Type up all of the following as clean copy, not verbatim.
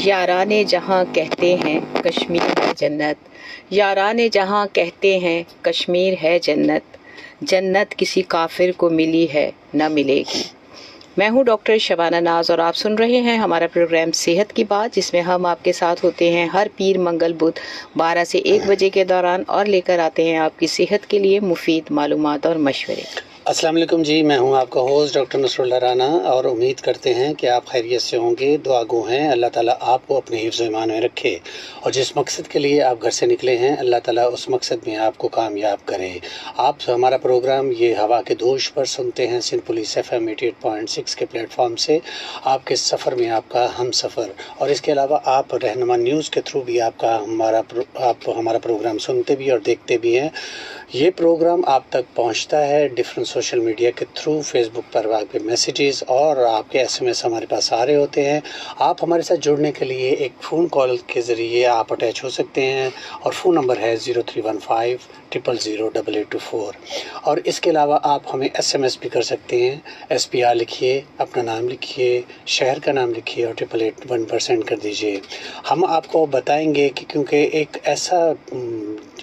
याराने जहाँ कहते हैं कश्मीर है जन्नत, याराने जहाँ कहते हैं कश्मीर है जन्नत, जन्नत किसी काफिर को मिली है न मिलेगी। मैं हूँ डॉक्टर शबाना नाज और आप सुन रहे हैं हमारा प्रोग्राम सेहत की बात, जिसमें हम आपके साथ होते हैं हर पीर मंगल बुध 12 से 1 बजे के दौरान और लेकर आते हैं आपकी सेहत के लिए मुफीद मालूमात और मशवरे। अस्सलाम वालेकुम जी, मैं हूं आपका होस्ट डॉक्टर नसरुल्लाह राना और उम्मीद करते हैं कि आप खैरियत से होंगे। दुआ गो हैं अल्लाह ताला आपको अपने हिफ्ज़ ईमान में रखे और जिस मकसद के लिए आप घर से निकले हैं अल्लाह ताला उस मकसद में आपको कामयाब करे। आप हमारा प्रोग्राम ये हवा के दोष पर सुनते हैं सिंध पुलिस FM 88.6 के प्लेटफॉर्म से। आपके सफ़र में आपका हम सफ़र, और इसके अलावा आप रहनुमा न्यूज़ के थ्रू भी आप हमारा प्रोग्राम सुनते भी और देखते भी हैं। ये प्रोग्राम आप तक पहुंचता है डिफरेंट सोशल मीडिया के थ्रू, फेसबुक पर आपके मैसेजेस और आपके SMS हमारे पास आ रहे होते हैं। आप हमारे साथ जुड़ने के लिए एक फ़ोन कॉल के ज़रिए आप अटैच हो सकते हैं और फ़ोन नंबर है 0315 000 8824। और इसके अलावा आप हमें SMS भी कर सकते हैं। SPR लिखिए, अपना नाम लिखिए, शहर का नाम लिखिए और 8881% कर दीजिए। हम आपको बताएंगे कि क्योंकि एक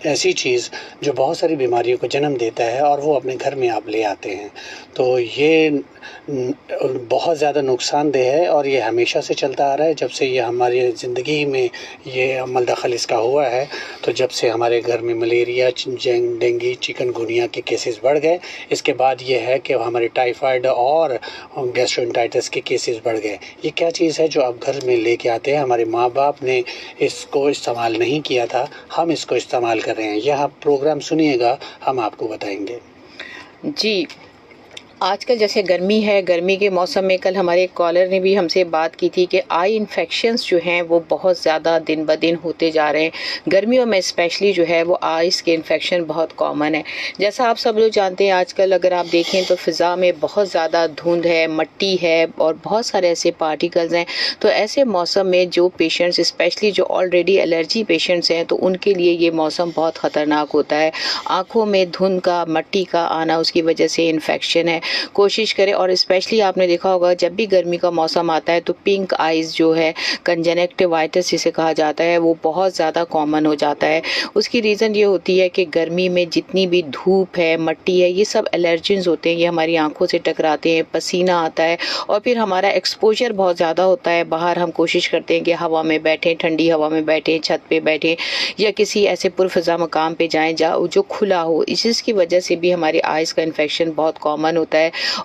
ऐसी चीज़ जो बहुत सारी बीमारियों को जन्म देता है और वो अपने घर में आप ले आते हैं, तो ये बहुत ज़्यादा नुकसानदेह है और ये हमेशा से चलता आ रहा है। जब से ये हमारी ज़िंदगी में ये अमल दखल इसका हुआ है, तो जब से हमारे घर में मलेरिया, डेंगू, चिकनगुनिया के केसेस बढ़ गए, इसके बाद ये है कि हमारे टाइफाइड और गैस्ट्रोएंटाइटिस के केसेस बढ़ गए। ये क्या चीज़ है जो आप घर में लेके आते हैं? हमारे माँ बाप ने इसको इस्तेमाल नहीं किया था, हम इसको इस्तेमाल कर रहे हैं। यह आप प्रोग्राम सुनिएगा, हम आपको बताएंगे। जी, आजकल जैसे गर्मी है, गर्मी के मौसम में कल हमारे एक कॉलर ने भी हमसे बात की थी कि आई इन्फेक्शंस जो हैं वो बहुत ज़्यादा दिन ब दिन होते जा रहे हैं। गर्मियों में स्पेशली जो है वो आइस के इन्फेक्शन बहुत कॉमन है। जैसा आप सब लोग जानते हैं, आजकल अगर आप देखें तो फ़िज़ा में बहुत ज़्यादा धुंध है, मट्टी है और बहुत सारे ऐसे पार्टिकल्स हैं। तो ऐसे मौसम में जो पेशेंट्स, स्पेशली जो ऑलरेडी एलर्जी पेशेंट्स हैं, तो उनके लिए ये मौसम बहुत ख़तरनाक होता है। आँखों में धुंध का, मट्टी का आना, उसकी वजह से इन्फेक्शन है। कोशिश करें, और स्पेशली आपने देखा होगा जब भी गर्मी का मौसम आता है तो पिंक आइज़ जो है, कंजंक्टिवाइटिस जिसे कहा जाता है, वो बहुत ज़्यादा कॉमन हो जाता है। उसकी रीज़न ये होती है कि गर्मी में जितनी भी धूप है, मट्टी है, ये सब एलर्जेंस होते हैं, ये हमारी आंखों से टकराते हैं, पसीना आता है और फिर हमारा एक्सपोजर बहुत ज़्यादा होता है। बाहर हम कोशिश करते हैं कि हवा में बैठें, ठंडी हवा में बैठें, छत पे बैठें या किसी ऐसे पुरफ़िज़ा मकाम पे जाएँ जो खुला हो। इसकी वजह से भी हमारी आइज़ का इन्फेक्शन बहुत कॉमन होता है।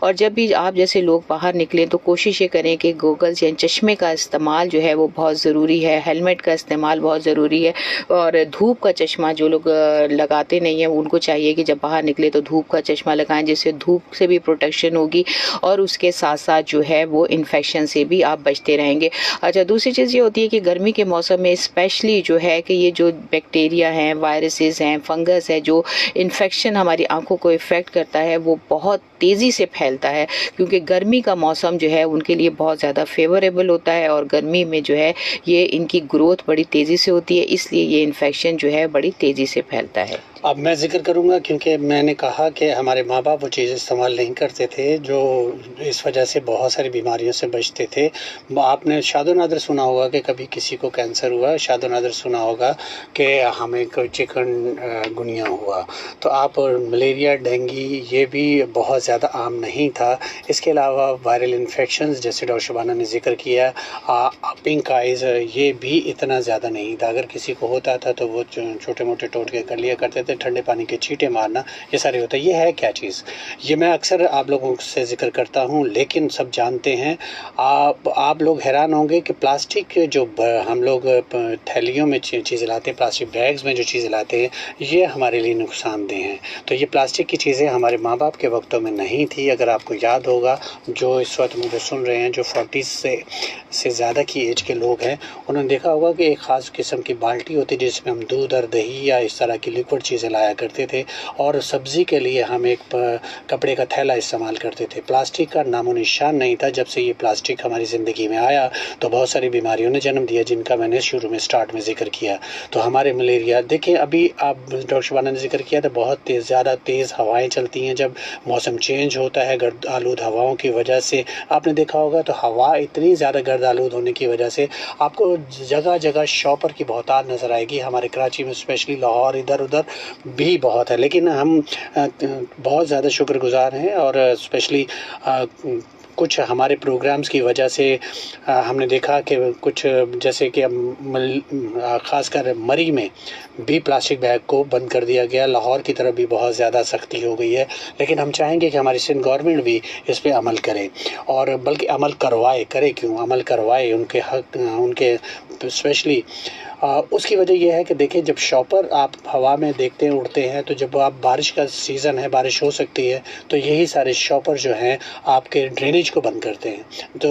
और जब भी आप जैसे लोग बाहर निकलें तो कोशिश ये करें कि गोगल्स या चश्मे का इस्तेमाल जो है वो बहुत ज़रूरी है, हेलमेट का इस्तेमाल बहुत ज़रूरी है। और धूप का चश्मा जो लोग लगाते नहीं हैं, उनको चाहिए कि जब बाहर निकले तो धूप का चश्मा लगाएं, जिससे धूप से भी प्रोटेक्शन होगी और उसके साथ साथ जो है वो इन्फेक्शन से भी आप बचते रहेंगे। अच्छा, दूसरी चीज़ ये होती है कि गर्मी के मौसम में स्पेशली जो है कि ये जो बैक्टीरिया हैं, वायरसेस हैं, फंगस है, जो इन्फेक्शन हमारी आंखों को इफ़ेक्ट करता है, वो बहुत तेज़ी से फैलता है, क्योंकि गर्मी का मौसम जो है उनके लिए बहुत ज़्यादा फेवरेबल होता है और गर्मी में जो है ये इनकी ग्रोथ बड़ी तेज़ी से होती है, इसलिए ये इन्फेक्शन जो है बड़ी तेज़ी से फैलता है। अब मैं जिक्र करूंगा क्योंकि मैंने कहा कि हमारे माँ बाप वो चीज़ इस्तेमाल नहीं करते थे, जो इस वजह से बहुत सारी बीमारियों से बचते थे। आपने शादो नादर सुना होगा कि कभी किसी को कैंसर हुआ, शादो नादर सुना होगा कि हमें कोई चिकन गुनिया हुआ। तो आप मलेरिया, डेंगू ये भी बहुत ज़्यादा आम नहीं था। इसके अलावा वायरल इन्फेक्शंस जैसे डॉक्टर शबाना ने जिक्र किया, पिंक आइज़, ये भी इतना ज़्यादा नहीं था। अगर किसी को होता था तो वो छोटे मोटे टोटके कर लिया करते थे, ठंडे पानी के छींटे मारना, ये सारे होता है। ये है क्या चीज़, ये मैं अक्सर आप लोगों से जिक्र करता हूँ, लेकिन सब जानते हैं। आप लोग हैरान होंगे कि प्लास्टिक जो हम लोग थैलियों में चीज़ें लाते हैं, प्लास्टिक बैग्स में जो चीज़ें लाते हैं, ये हमारे लिए नुकसानदेह हैं। तो ये प्लास्टिक की चीज़ें हमारे माँ बाप के वक्तों में नहीं थी। अगर आपको याद होगा, जो इस वक्त मुझे सुन रहे हैं, जो 40 से ज़्यादा की एज के लोग हैं, उन्होंने देखा होगा कि एक ख़ास किस्म की बाल्टी होती है जिसमें हम दूध और दही या इस तरह की लिक्विड चीज़ चीज़ें लाया करते थे, और सब्ज़ी के लिए हम एक कपड़े का थैला इस्तेमाल करते थे। प्लास्टिक का नामो निशान नहीं था। जब से ये प्लास्टिक हमारी ज़िंदगी में आया तो बहुत सारी बीमारियों ने जन्म दिया, जिनका मैंने शुरू में स्टार्ट में जिक्र किया। तो हमारे मलेरिया देखें, अभी आप डॉक्टर शबाना ने जिक्र किया था, बहुत ज़्यादा तेज़ हवाएं चलती हैं जब मौसम चेंज होता है। गर्द आलूद हवाओं की वजह से आपने देखा होगा, तो हवा इतनी ज़्यादा गर्द आलूद होने की वजह से आपको जगह जगह शॉपर की बहुतायत नज़र आएगी। हमारे कराची में स्पेशली, लाहौर, इधर उधर भी बहुत है। लेकिन हम बहुत ज़्यादा शुक्रगुजार हैं, और स्पेशली कुछ हमारे प्रोग्राम्स की वजह से हमने देखा कि कुछ जैसे कि ख़ासकर मरी में भी प्लास्टिक बैग को बंद कर दिया गया। लाहौर की तरफ भी बहुत ज़्यादा सख्ती हो गई है। लेकिन हम चाहेंगे कि हमारी सिंध गवर्नमेंट भी इस पे अमल करे, और बल्कि अमल करवाए। करे क्यों? अमल करवाए। उनके हक, उनके स्पेशली उसकी वजह यह है कि देखिए, जब शॉपर आप हवा में देखते हैं उड़ते हैं, तो जब आप बारिश का सीज़न है, बारिश हो सकती है, तो यही सारे शॉपर जो हैं आपके ड्रेनेज को बंद करते हैं।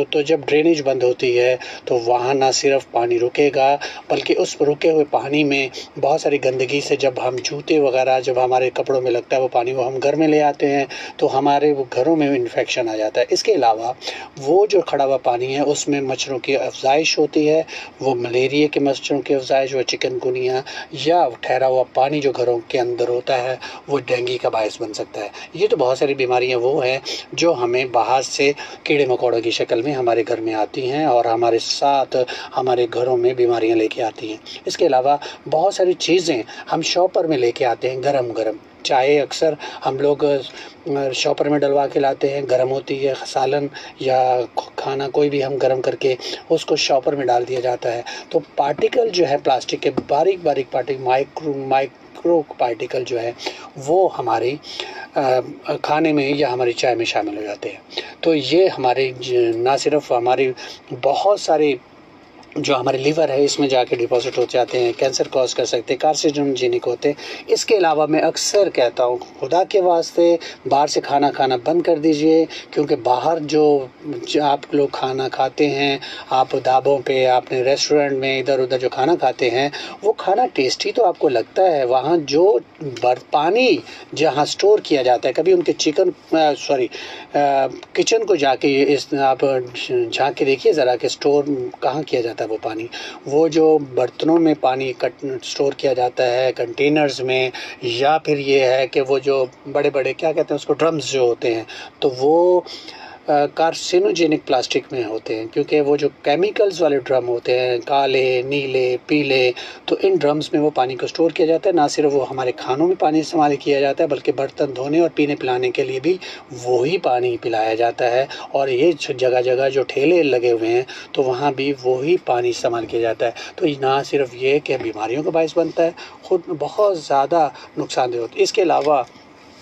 तो जब ड्रेनेज बंद होती है तो वहाँ ना सिर्फ पानी रुकेगा, बल्कि उस रुके हुए पानी में बहुत सारी गंदगी से, जब हम जूते वगैरह जब हमारे कपड़ों में लगता है वो पानी, वो हम घर में ले आते हैं, तो हमारे वो घरों में इन्फेक्शन आ जाता है। इसके अलावा वो जो खड़ा हुआ पानी है उसमें मच्छरों की अफजाइश होती है, वो मलेरिया के मच्छरों की अफजाइश, वो चिकनगुनिया, या ठहरा हुआ पानी जो घरों के अंदर होता है वो डेंगू का बायस बन सकता है। ये तो बहुत सारी बीमारियां वो हैं जो हमें बाहर से कीड़े मकोड़ों की शक्ल में हमारे घर में आती हैं, और हमारे साथ हमारे घरों में बीमारियां लेके आती हैं। इसके अलावा बहुत सारी चीज़ें हम शॉपर में लेके आते हैं, गरम गरम चाय अक्सर हम लोग शॉपर में डलवा के लाते हैं, गर्म होती है। सालन या खाना कोई भी हम गर्म करके उसको शॉपर में डाल दिया जाता है, तो पार्टिकल जो है प्लास्टिक के बारीक बारीक पार्टिकल, माइक्रो पार्टिकल जो है वो हमारी खाने में या हमारी चाय में शामिल हो जाते हैं। तो ये हमारे ना सिर्फ हमारी बहुत सारी जो हमारे लीवर है इसमें जाके डिपॉजिट हो जाते हैं, कैंसर कॉज कर सकते हैं, कार्सिनोजेनिक होते हैं। इसके अलावा मैं अक्सर कहता हूँ, खुदा के वास्ते बाहर से खाना खाना बंद कर दीजिए, क्योंकि बाहर जो आप लोग खाना खाते हैं, आप ढाबों पे, आपने रेस्टोरेंट में इधर उधर जो खाना खाते हैं, वो खाना टेस्टी तो आपको लगता है, वहाँ जो पानी जहाँ स्टोर किया जाता है, कभी उनके किचन को जाके आप झाँक के देखिए ज़रा कि स्टोर कहाँ किया जाता है वो पानी। वो जो बर्तनों में पानी स्टोर किया जाता है, कंटेनर्स में, या फिर ये है कि वो जो बड़े बड़े क्या कहते हैं उसको, ड्रम्स जो होते हैं, तो वो कार्सिनोजेनिक प्लास्टिक में होते हैं, क्योंकि वो जो केमिकल्स वाले ड्रम होते हैं, काले, नीले, पीले, तो इन ड्रम्स में वो पानी को स्टोर किया जाता है। ना सिर्फ वो हमारे खानों में पानी इस्तेमाल किया जाता है, बल्कि बर्तन धोने और पीने पिलाने के लिए भी वही पानी पिलाया जाता है। और ये जगह जगह जो ठेले लगे हुए हैं, तो वहाँ भी वही पानी इस्तेमाल किया जाता है। तो ना सिर्फ ये कि बीमारियों का बायस बनता है, खुद बहुत ज़्यादा नुकसानदेह होता है। इसके अलावा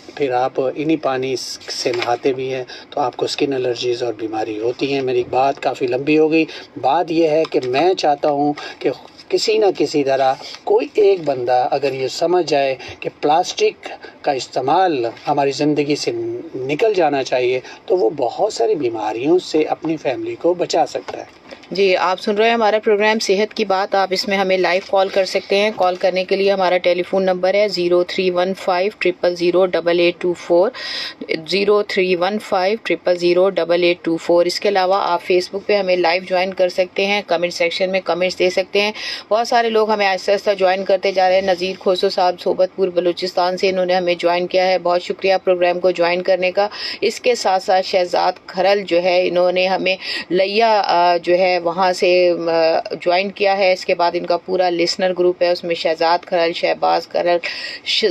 फिर आप इन्हीं पानी से नहाते भी हैं, तो आपको स्किन एलर्जीज़ और बीमारी होती हैं। मेरी बात काफ़ी लंबी हो गई। बात यह है कि मैं चाहता हूँ कि किसी न किसी तरह कोई एक बंदा अगर ये समझ जाए कि प्लास्टिक का इस्तेमाल हमारी ज़िंदगी से निकल जाना चाहिए, तो वो बहुत सारी बीमारियों से अपनी फैमिली को बचा सकता है। जी, आप सुन रहे हैं हमारा प्रोग्राम सेहत की बात। आप इसमें हमें लाइव कॉल कर सकते हैं। कॉल करने के लिए हमारा टेलीफोन नंबर है 0315000824, 0315000824। इसके अलावा आप फेसबुक पे हमें लाइव ज्वाइन कर सकते हैं, कमेंट सेक्शन में कमेंट्स दे सकते हैं। बहुत सारे लोग हमें आहिस्ता आहिस्ता ज्वाइन करते जा रहे हैं। नज़ीर खोसो साहब सोबतपुर बलूचिस्तान से, इन्होंने हमें ज्वाइन किया है, बहुत शुक्रिया प्रोग्राम को ज्वाइन करने का। इसके साथ साथ शहजाद खरल जो है, इन्होंने हमें लिया जो है वहाँ से ज्वाइन किया है। इसके बाद इनका पूरा लिसनर ग्रुप है, उसमें शहजाद खरल, शहबाज खरल,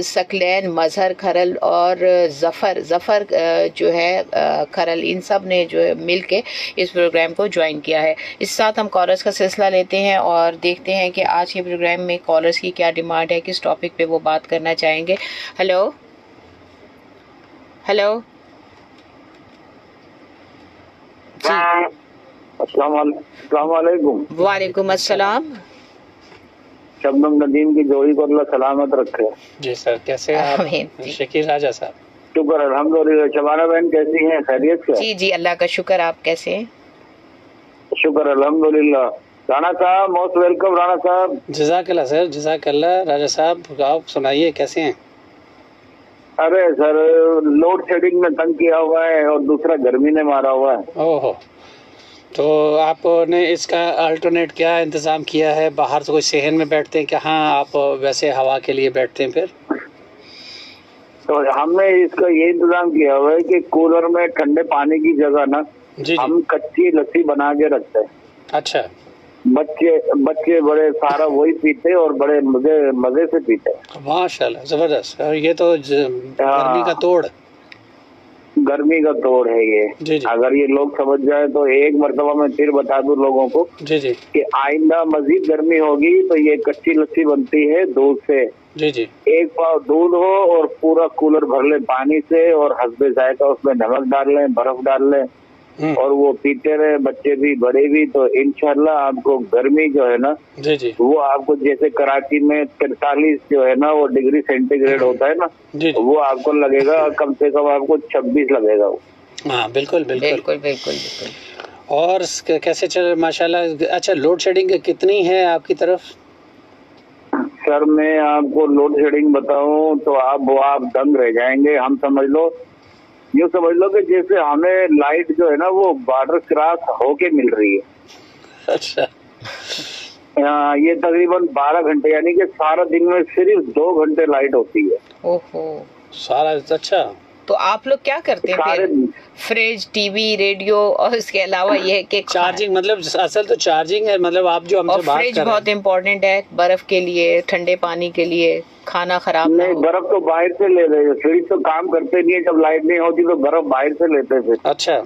सकलैन, मजहर खरल और ज़फ़र जो है खरल, इन सब ने जो है मिल के इस प्रोग्राम को ज्वाइन किया है। इस साथ हम कॉलर्स का सिलसिला लेते हैं और देखते हैं कि आज के प्रोग्राम में कॉलर्स की क्या डिमांड है, किस टॉपिक पे वो बात करना चाहेंगे। हेलो हेलो जी, अस्सलाम वालेकुम। वालेकुम अस्सलाम। शबनम नदीम की जोड़ी को अल्लाह सलामत रखे। जी सर, कैसे हैं आप? शकील राजा साहब। शुक्र अल्हम्दुलिल्लाह। शबाना बहन कैसी हैं, खैरियत से? जी जी, अल्लाह का शुक्र। आप कैसे हैं? शुक्र अल्हम्दुलिल्लाह। राणा साहब मोस्ट वेलकम। राणा साहब जज़ाकल्लाह सर, जज़ाकल्लाह। राजा साहब आप सुनाइए कैसे हैं? अरे सर, लोड शेडिंग में तंग किया हुआ है और दूसरा गर्मी ने मारा हुआ है। ओहो, तो आपने इसका अल्टरनेट क्या इंतज़ाम किया है? बाहर से कोई सेहन में बैठते हैं कि हाँ आप वैसे हवा के लिए बैठते हैं? फिर तो हमने इसका ये इंतजाम किया हुआ है कि कूलर में ठंडे पानी की जगह ना जी जी। हम कच्ची लस्सी बना के रखते हैं। अच्छा, बच्चे बड़े सारा वही पीते और बड़े मजे से पीते हैं। माशाल्लाह, ज़बरदस्त। और ये तो गर्मी का तोड़। गर्मी का तोड़ है ये। जी जी। अगर ये लोग समझ जाए तो एक मर्तबा मैं फिर बता दूं लोगों को जी जी। कि आइंदा मजीद गर्मी होगी तो ये कच्ची लस्सी बनती है दूध से। जी जी। एक पाव दूध हो और पूरा कूलर भर ले पानी से और हस्बे जायका उसमें नमक डाल लें, बर्फ डाल लें और वो पीते रहे, बच्चे भी बड़े भी। तो इंशाल्लाह आपको गर्मी जो है ना जी जी। वो आपको जैसे कराची में 43 जो है ना वो डिग्री सेंटीग्रेड होता है ना, जी जी। वो आपको लगेगा कम से कम आपको 26 लगेगा वो। हाँ बिल्कुल बिल्कुल बिल्कुल बिल्कुल बिल्कुल। और कैसे चल माशाल्लाह। अच्छा, लोड शेडिंग कितनी है आपकी तरफ? सर मैं आपको लोड शेडिंग बताऊं तो आप दंग रह जाएंगे। हम समझ लो, यूँ समझ लो कि जैसे हमें लाइट जो है ना वो बॉर्डर क्रॉस होके मिल रही है। अच्छा, ये तकरीबन 12 घंटे, यानी कि सारा दिन में सिर्फ 2 घंटे लाइट होती है। ओहो, सारा। अच्छा, तो आप लोग क्या करते हैं सारे फिर? फ्रिज, टीवी, रेडियो और इसके अलावा ये है कि चार्जिंग, मतलब असल तो चार्जिंग है। मतलब आप जो हमसे और बात फ्रिज कर रहे बहुत हैं। इम्पोर्टेंट है बर्फ के लिए, ठंडे पानी के लिए, खाना खराब ना नहीं, हो। बर्फ तो बाहर से ले रहे हैं। फ्रिज तो काम करते नहीं है, जब लाइट नहीं होती तो बर्फ बाहर से लेते थे। अच्छा,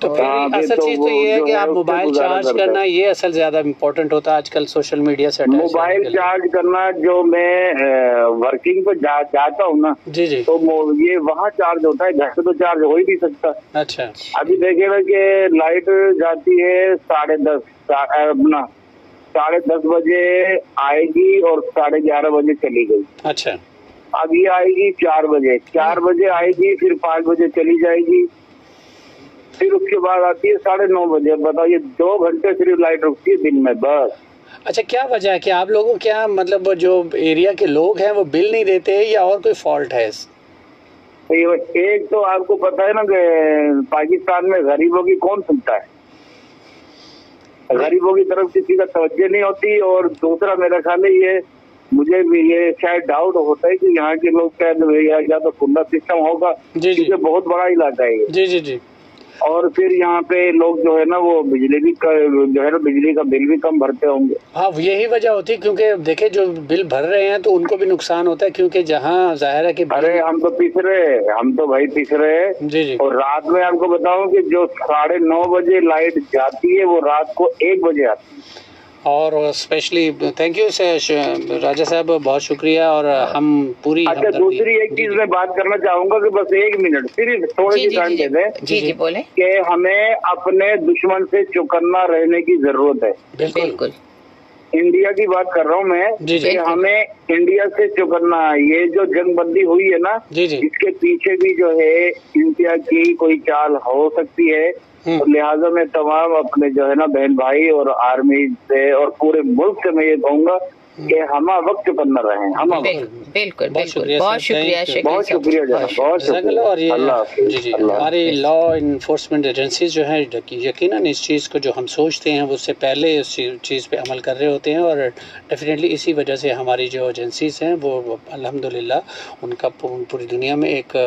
तो फिर हाँ, असल तो चीज तो वो ये है जो कि है आप उससे मोबाइल गुजारा चार्ज करते करना, हैं। ये असल ज्यादा इम्पोर्टेंट होता है आजकल सोशल मीडिया से attach मोबाइल रहने के लिए। चार्ज करना, जो मैं वर्किंग पे जाता हूँ ना, जी जी। तो ये वहाँ चार्ज होता है, घर से तो चार्ज हो ही नहीं सकता। अच्छा। अभी देखेगा कि लाइट जाती है 10:30, अपना 10:30 बजे आएगी और 11:30 बजे चली गई। अच्छा। अब ये आएगी 4 बजे, 4 बजे आएगी, फिर 5 बजे चली जाएगी, फिर उसके बाद आती है 9:30 बजे। बताइए, 2 घंटे सिर्फ लाइट रुकती है दिन में बस। अच्छा, क्या वजह है कि आप लोगों को, क्या मतलब जो एरिया के लोग हैं वो बिल नहीं देते या और कोई फॉल्ट है? एक तो आपको पता है ना कि पाकिस्तान में गरीबों की कौन सुनता है, गरीबों की तरफ किसी का तवज्जो नहीं होती। और दूसरा मेरा ख्याल है, ये मुझे भी ये शायद डाउट होता है कि यहाँ के लोग शायद या तो खुला सिस्टम होगा, जी जी। क्योंकि बहुत बड़ा इलाका है ये। जी जी जी। और फिर यहाँ पे लोग जो है ना वो बिजली का बिल भी कम भरते होंगे। हाँ, यही वजह होती है, क्योंकि देखे जो बिल भर रहे हैं तो उनको भी नुकसान होता है, क्योंकि जहाँ जाहिर है कि अरे हम तो भाई पिस रहे हैं। जी जी। और रात में आपको बताऊं कि जो 9:30 बजे लाइट जाती है वो रात को 1 बजे आती है। और स्पेशली थैंक यू राजा साहब, बहुत शुक्रिया। और हम पूरी अच्छा, दूसरी एक चीज मैं बात करना चाहूंगा कि बस 1 मिनट सिर्फ थोड़ी सी टाइम दे दें। जी जी बोले। कि हमें अपने दुश्मन से चौकन्ना रहने की जरूरत है। बिल्कुल। इंडिया की बात कर रहा हूँ मैं जी जी। कि हमें इंडिया से चौकन्ना, ये जो जंगबंदी हुई है ना, जी जी। इसके पीछे भी जो है इंडिया की कोई चाल हो सकती है। तो लिहाजा मैं तमाम अपने जो है ना बहन भाई और आर्मी से और पूरे मुल्क से मैं ये कहूँगा कि हम वक्त बना रहे हैं। हम बिल्कुल बिल्कुल बहुत शुक्रिया बहुत सर, शुक्रिया thank you। बहुत शुक्रिया जनाब, बहुत शुक्रिया। और ये अल्लाह हाफिज। जी जी, अल्लाह हमारी हाफिज। लॉ इन्फोर्समेंट एजेंसीज जो हैं यकीनन इस चीज़ को जो हम सोचते हैं उससे पहले उस चीज़ पे अमल कर रहे होते हैं। और डेफिनेटली इसी वजह से हमारी जो एजेंसीज हैं वो अल्हम्दुलिल्लाह उनका पूरी दुनिया में एक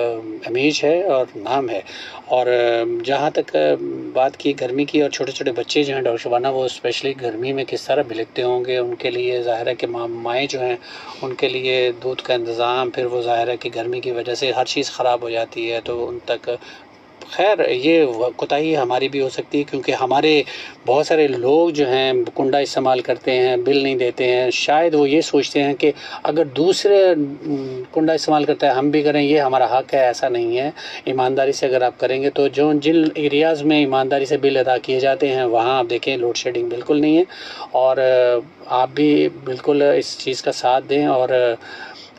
इमेज है और नाम है। और जहाँ तक बात की गर्मी की, और छोटे छोटे बच्चे जो हैं डॉक्टर शबाना, वो स्पेशली गर्मी में किस तरह भिलकते होंगे, उनके लिए ज़ाहिर है कि माएँ जो हैं उनके लिए दूध का इंतज़ाम, फिर वो ज़ाहिर है कि गर्मी की वजह से हर चीज़ ख़राब हो जाती है, तो उन तक खैर ये कोताही हमारी भी हो सकती है, क्योंकि हमारे बहुत सारे लोग जो हैं कुंडा इस्तेमाल करते हैं, बिल नहीं देते हैं। शायद वो ये सोचते हैं कि अगर दूसरे कुंडा इस्तेमाल करते हैं हम भी करें, ये हमारा हक़ है। ऐसा नहीं है। ईमानदारी से अगर आप करेंगे तो जिन एरियाज़ में ईमानदारी से बिल अदा किए जाते हैं वहाँ आप देखें लोड शेडिंग बिल्कुल नहीं है। और आप भी बिल्कुल इस चीज़ का साथ दें। और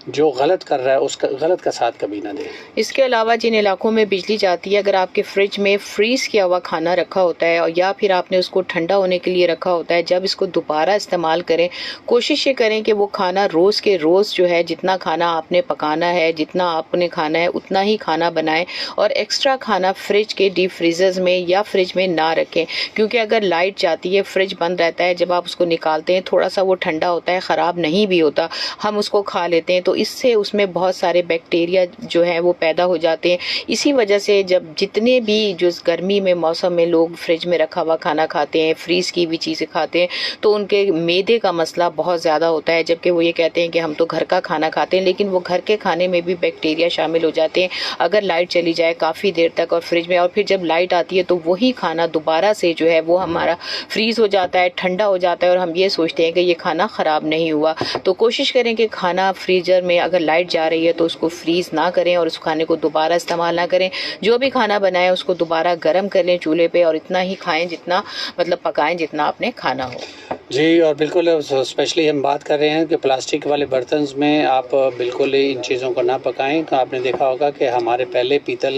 जो गलत कर रहा है उसका गलत का साथ कभी ना दें। इसके अलावा जिन इलाकों में बिजली जाती है, अगर आपके फ्रिज में फ्रीज़ किया हुआ खाना रखा होता है और या फिर आपने उसको ठंडा होने के लिए रखा होता है, जब इसको दोबारा इस्तेमाल करें, कोशिश ये करें कि वो खाना रोज़ के रोज़ जो है, जितना खाना आपने पकाना है, जितना आपने खाना है उतना ही खाना बनाएं और एक्स्ट्रा खाना फ्रिज के डीप फ्रीजर्स में या फ्रिज में ना रखें, क्योंकि अगर लाइट जाती है, फ्रिज बंद रहता है, जब आप उसको निकालते हैं थोड़ा सा वो ठंडा होता है, ख़राब नहीं भी होता, हम उसको खा लेते हैं, तो इससे उसमें बहुत सारे बैक्टीरिया जो है वो पैदा हो जाते हैं। इसी वजह से जब जितने भी जो गर्मी में मौसम में लोग फ्रिज में रखा हुआ खाना खाते हैं, फ्रीज़ की भी चीज़ें खाते हैं, तो उनके मैदे का मसला बहुत ज़्यादा होता है, जबकि वो ये कहते हैं कि हम तो घर का खाना खाते हैं, लेकिन वो घर के खाने में भी बैक्टीरिया शामिल हो जाते हैं अगर लाइट चली जाए काफ़ी देर तक और फ्रिज में, और फिर जब लाइट आती है तो वही खाना दोबारा से जो है वो हमारा फ्रीज़ हो जाता है, ठंडा हो जाता है और हम ये सोचते हैं कि ये खाना ख़राब नहीं हुआ। तो कोशिश करें कि खाना फ्रीजर में अगर लाइट जा रही है तो उसको फ्रीज़ ना करें और उस खाने को दोबारा इस्तेमाल ना करें। जो भी खाना बनाएं उसको दोबारा गर्म कर लें चूल्हे पे और इतना ही खाएं जितना मतलब पकाएं जितना आपने खाना हो। जी, और बिल्कुल स्पेशली हम बात कर रहे हैं कि प्लास्टिक वाले बर्तन में आप बिल्कुल ही इन चीज़ों को ना पकाएं। आपने देखा होगा कि हमारे पहले पीतल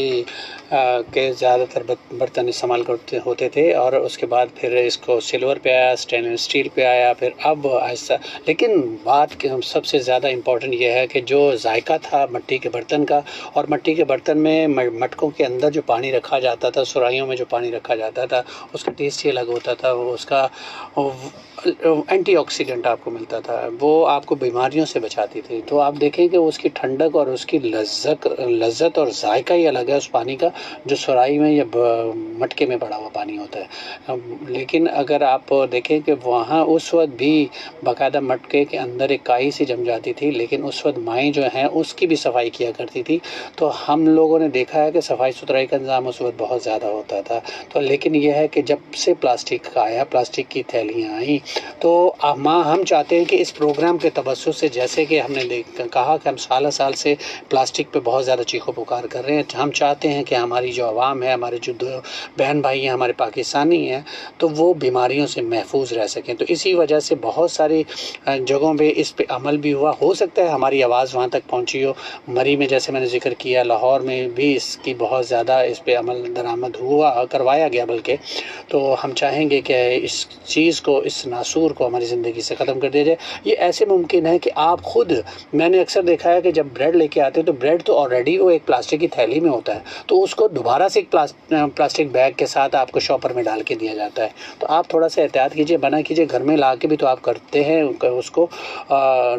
के ज़्यादातर बर्तन इस्तेमाल करते होते थे और उसके बाद फिर इसको सिल्वर पे आया, स्टेनलेस स्टील पे आया, फिर अब ऐसा। लेकिन बात सबसे ज़्यादा इम्पोर्टेंट ये है कि जो जायका था मिट्टी के बर्तन का, और मिट्टी के बर्तन में मटकों के अंदर जो पानी रखा जाता था, सुराहियों में जो पानी रखा जाता था, उसका टेस्ट ही अलग होता था। वो उसका एंटीऑक्सीडेंट आपको मिलता था, वो आपको बीमारियों से बचाती थी। तो आप देखें कि उसकी ठंडक और उसकी लज्जत और जायका ही अलग है उस पानी का जो सुराही में या मटके में पड़ा हुआ पानी होता है। लेकिन अगर आप देखें कि वहाँ उस वक्त भी बाकायदा मटके के अंदर एक काई सी जम जाती थी, लेकिन उस वक्त माएँ जो हैं उसकी भी सफाई किया करती थी। तो हम लोगों ने देखा है कि सफाई सुथराई का इंतज़ाम उस वक्त बहुत ज़्यादा होता था। तो लेकिन यह है कि जब से प्लास्टिक का आया, प्लास्टिक की थैलियाँ आई, तो हम चाहते हैं कि इस प्रोग्राम के तवज्जुह से, जैसे कि हमने कहा कि हम साल से प्लास्टिक पे बहुत ज़्यादा चीखो पुकार कर रहे हैं, हम चाहते हैं कि हमारी जो आवाम है, हमारे जो बहन भाई हैं, हमारे पाकिस्तानी हैं, तो वो बीमारियों से महफूज रह सकें। तो इसी वजह से बहुत सारी जगहों पे इस पे अमल भी हुआ। हो सकता है हमारी आवाज़ वहाँ तक पहुँची हो। मरी में जैसे मैंने जिक्र किया, लाहौर में भी इसकी बहुत ज़्यादा इस पे अमल दरामद करवाया गया बल्कि। तो हम चाहेंगे कि इस चीज़ को, इस नासूर को हमारी ज़िंदगी से ख़त्म कर दिया जाए। ये ऐसे मुमकिन है कि आप खुद, मैंने अक्सर देखा है कि जब ब्रेड लेके आते हैं तो ब्रेड तो ऑलरेडी वो एक प्लास्टिक की थैली में होता है, तो उसको दोबारा से एक प्लास्टिक बैग के साथ आपको शॉपर में डाल के दिया जाता है। तो आप थोड़ा सा एहतियात कीजिए, बना कीजिए। घर में ला के भी तो आप करते हैं, उसको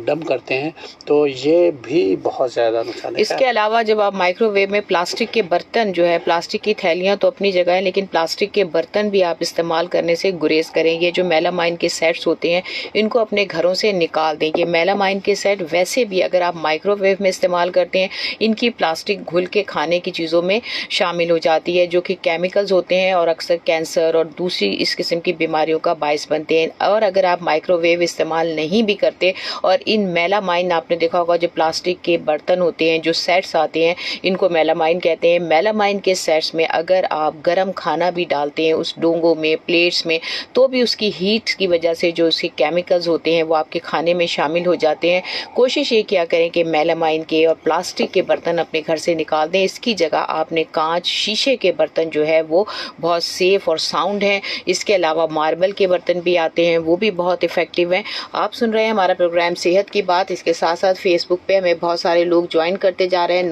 डंप करते हैं, तो ये भी बहुत ज़्यादा नुकसान है। इसके अलावा जब आप माइक्रोवेव में प्लास्टिक के बर्तन जो है, प्लास्टिक की थैलियाँ तो अपनी जगह है, लेकिन प्लास्टिक के बर्तन भी आप इस्तेमाल करने से गुरेज करें। ये जो मेलामाइन के सेट्स होते हैं इनको अपने घरों से निकाल दें। ये मेलामाइन के सेट वैसे भी अगर आप माइक्रोवेव में इस्तेमाल करते हैं, इनकी प्लास्टिक घुल के खाने की चीज़ों में शामिल हो जाती है, जो कि केमिकल्स होते हैं और अक्सर कैंसर और दूसरी इस किस्म की बीमारियों का बायस बनते हैं। और अगर आप माइक्रोवेव इस्तेमाल नहीं भी करते और इन मेलामाइन, आपने देखा होगा जो प्लास्टिक के बर्तन होते हैं, जो सेट्स आते हैं, इनको मेलामाइन कहते हैं। मेलामाइन के सेट्स में अगर आप गर्म खाना भी डालते हैं उस डोंगों में, प्लेट्स में, तो भी उसकी हीट की वजह से जो उसके केमिकल्स होते हैं वो आपके खाने में शामिल हो जाते हैं। कोशिश ये किया करें कि मेलामाइन के और प्लास्टिक के बर्तन अपने घर से निकाल दें। इसकी जगह आपने कांच, शीशे के बर्तन जो है वो बहुत सेफ और साउंड हैं। इसके अलावा मार्बल के बर्तन भी आते हैं, वो भी बहुत इफ़ेक्टिव हैं। आप सुन रहे हैं हमारा प्रोग्राम सेहत की बात। इसके साथ साथ फेसबुक पे हमें बहुत सारे लोग ज्वाइन करते जा रहे हैं।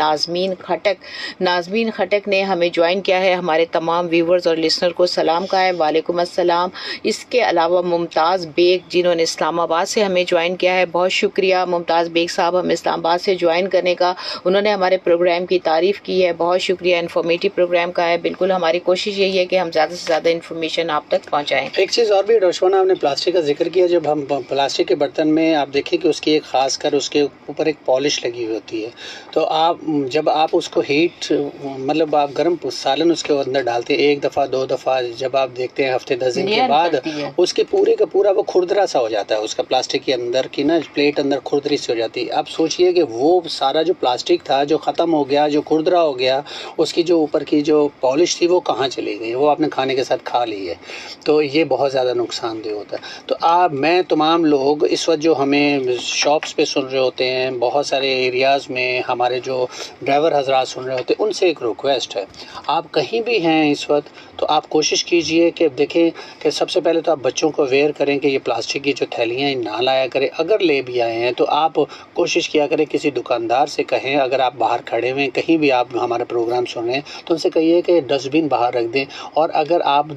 नाज़मीन खटक ने हमें ज्वाइन किया है। हमारे तमाम व्यूवर्स और लिसनर को सलाम कहा है, वालेकुम अस्सलाम। इसके अलावा मुमताज़ बेग जिन्होंने इस्लामाबाद से हमें ज्वाइन किया है, बहुत शुक्रिया मुमताज़ बेग साहब हमें इस्लामाबाद से ज्वाइन करने का। उन्होंने हमारे प्रोग्राम की तारीफ़ की है, बहुत शुक्रिया। इन्फॉर्मेटिव प्रोग्राम का है। बिल्कुल हमारी कोशिश यही है कि हम ज़्यादा से ज़्यादा इन्फॉर्मेशन आप तक पहुँचाएँ। एक चीज़ और भी डॉक्टर, आपने प्लास्टिक का जिक्र किया। जब हम प्लास्टिक के बर्तन में आप देखें कि उसकी एक ख़ास कर उसके ऊपर एक पॉलिश लगी हुई होती है, तो जब आप उसको हीट मतलब आप गर्म सालन उसके अंदर डालते हैं, एक दफ़ा 2 दफ़ा, जब आप देखते हैं हफ्ते 10 दिन के बाद उसके पूरे का पूरा वो खुरदरा सा हो जाता है। उसका प्लास्टिक के अंदर की ना प्लेट अंदर खुरदरी सी हो जाती है। आप सोचिए कि वो सारा जो प्लास्टिक था जो ख़त्म हो गया, जो खुरदरा हो गया, उसकी की जो ऊपर की जो पॉलिश थी वो कहाँ चली गई, वो आपने खाने के साथ खा ली है, तो ये बहुत ज़्यादा नुकसानदेह होता है। तो मैं तमाम लोग इस वक्त जो हमें शॉप्स पे सुन रहे होते हैं, बहुत सारे एरियाज़ में हमारे जो ड्राइवर हजरात सुन रहे होते हैं, उनसे एक रिक्वेस्ट है, आप कहीं भी हैं इस वक्त तो आप कोशिश कीजिए कि देखें कि सबसे पहले तो आप बच्चों को अवेयर करें कि ये प्लास्टिक की जो थैलियाँ हैं ना लाया करें। अगर ले भी आए हैं तो आप कोशिश किया करें किसी दुकानदार से कहें, अगर आप बाहर खड़े हुए हैं कहीं भी आप हमारा प्रोग्राम सुन रहे हैं तो उनसे कहिए कि डस्टबिन बाहर रख दें। और अगर आप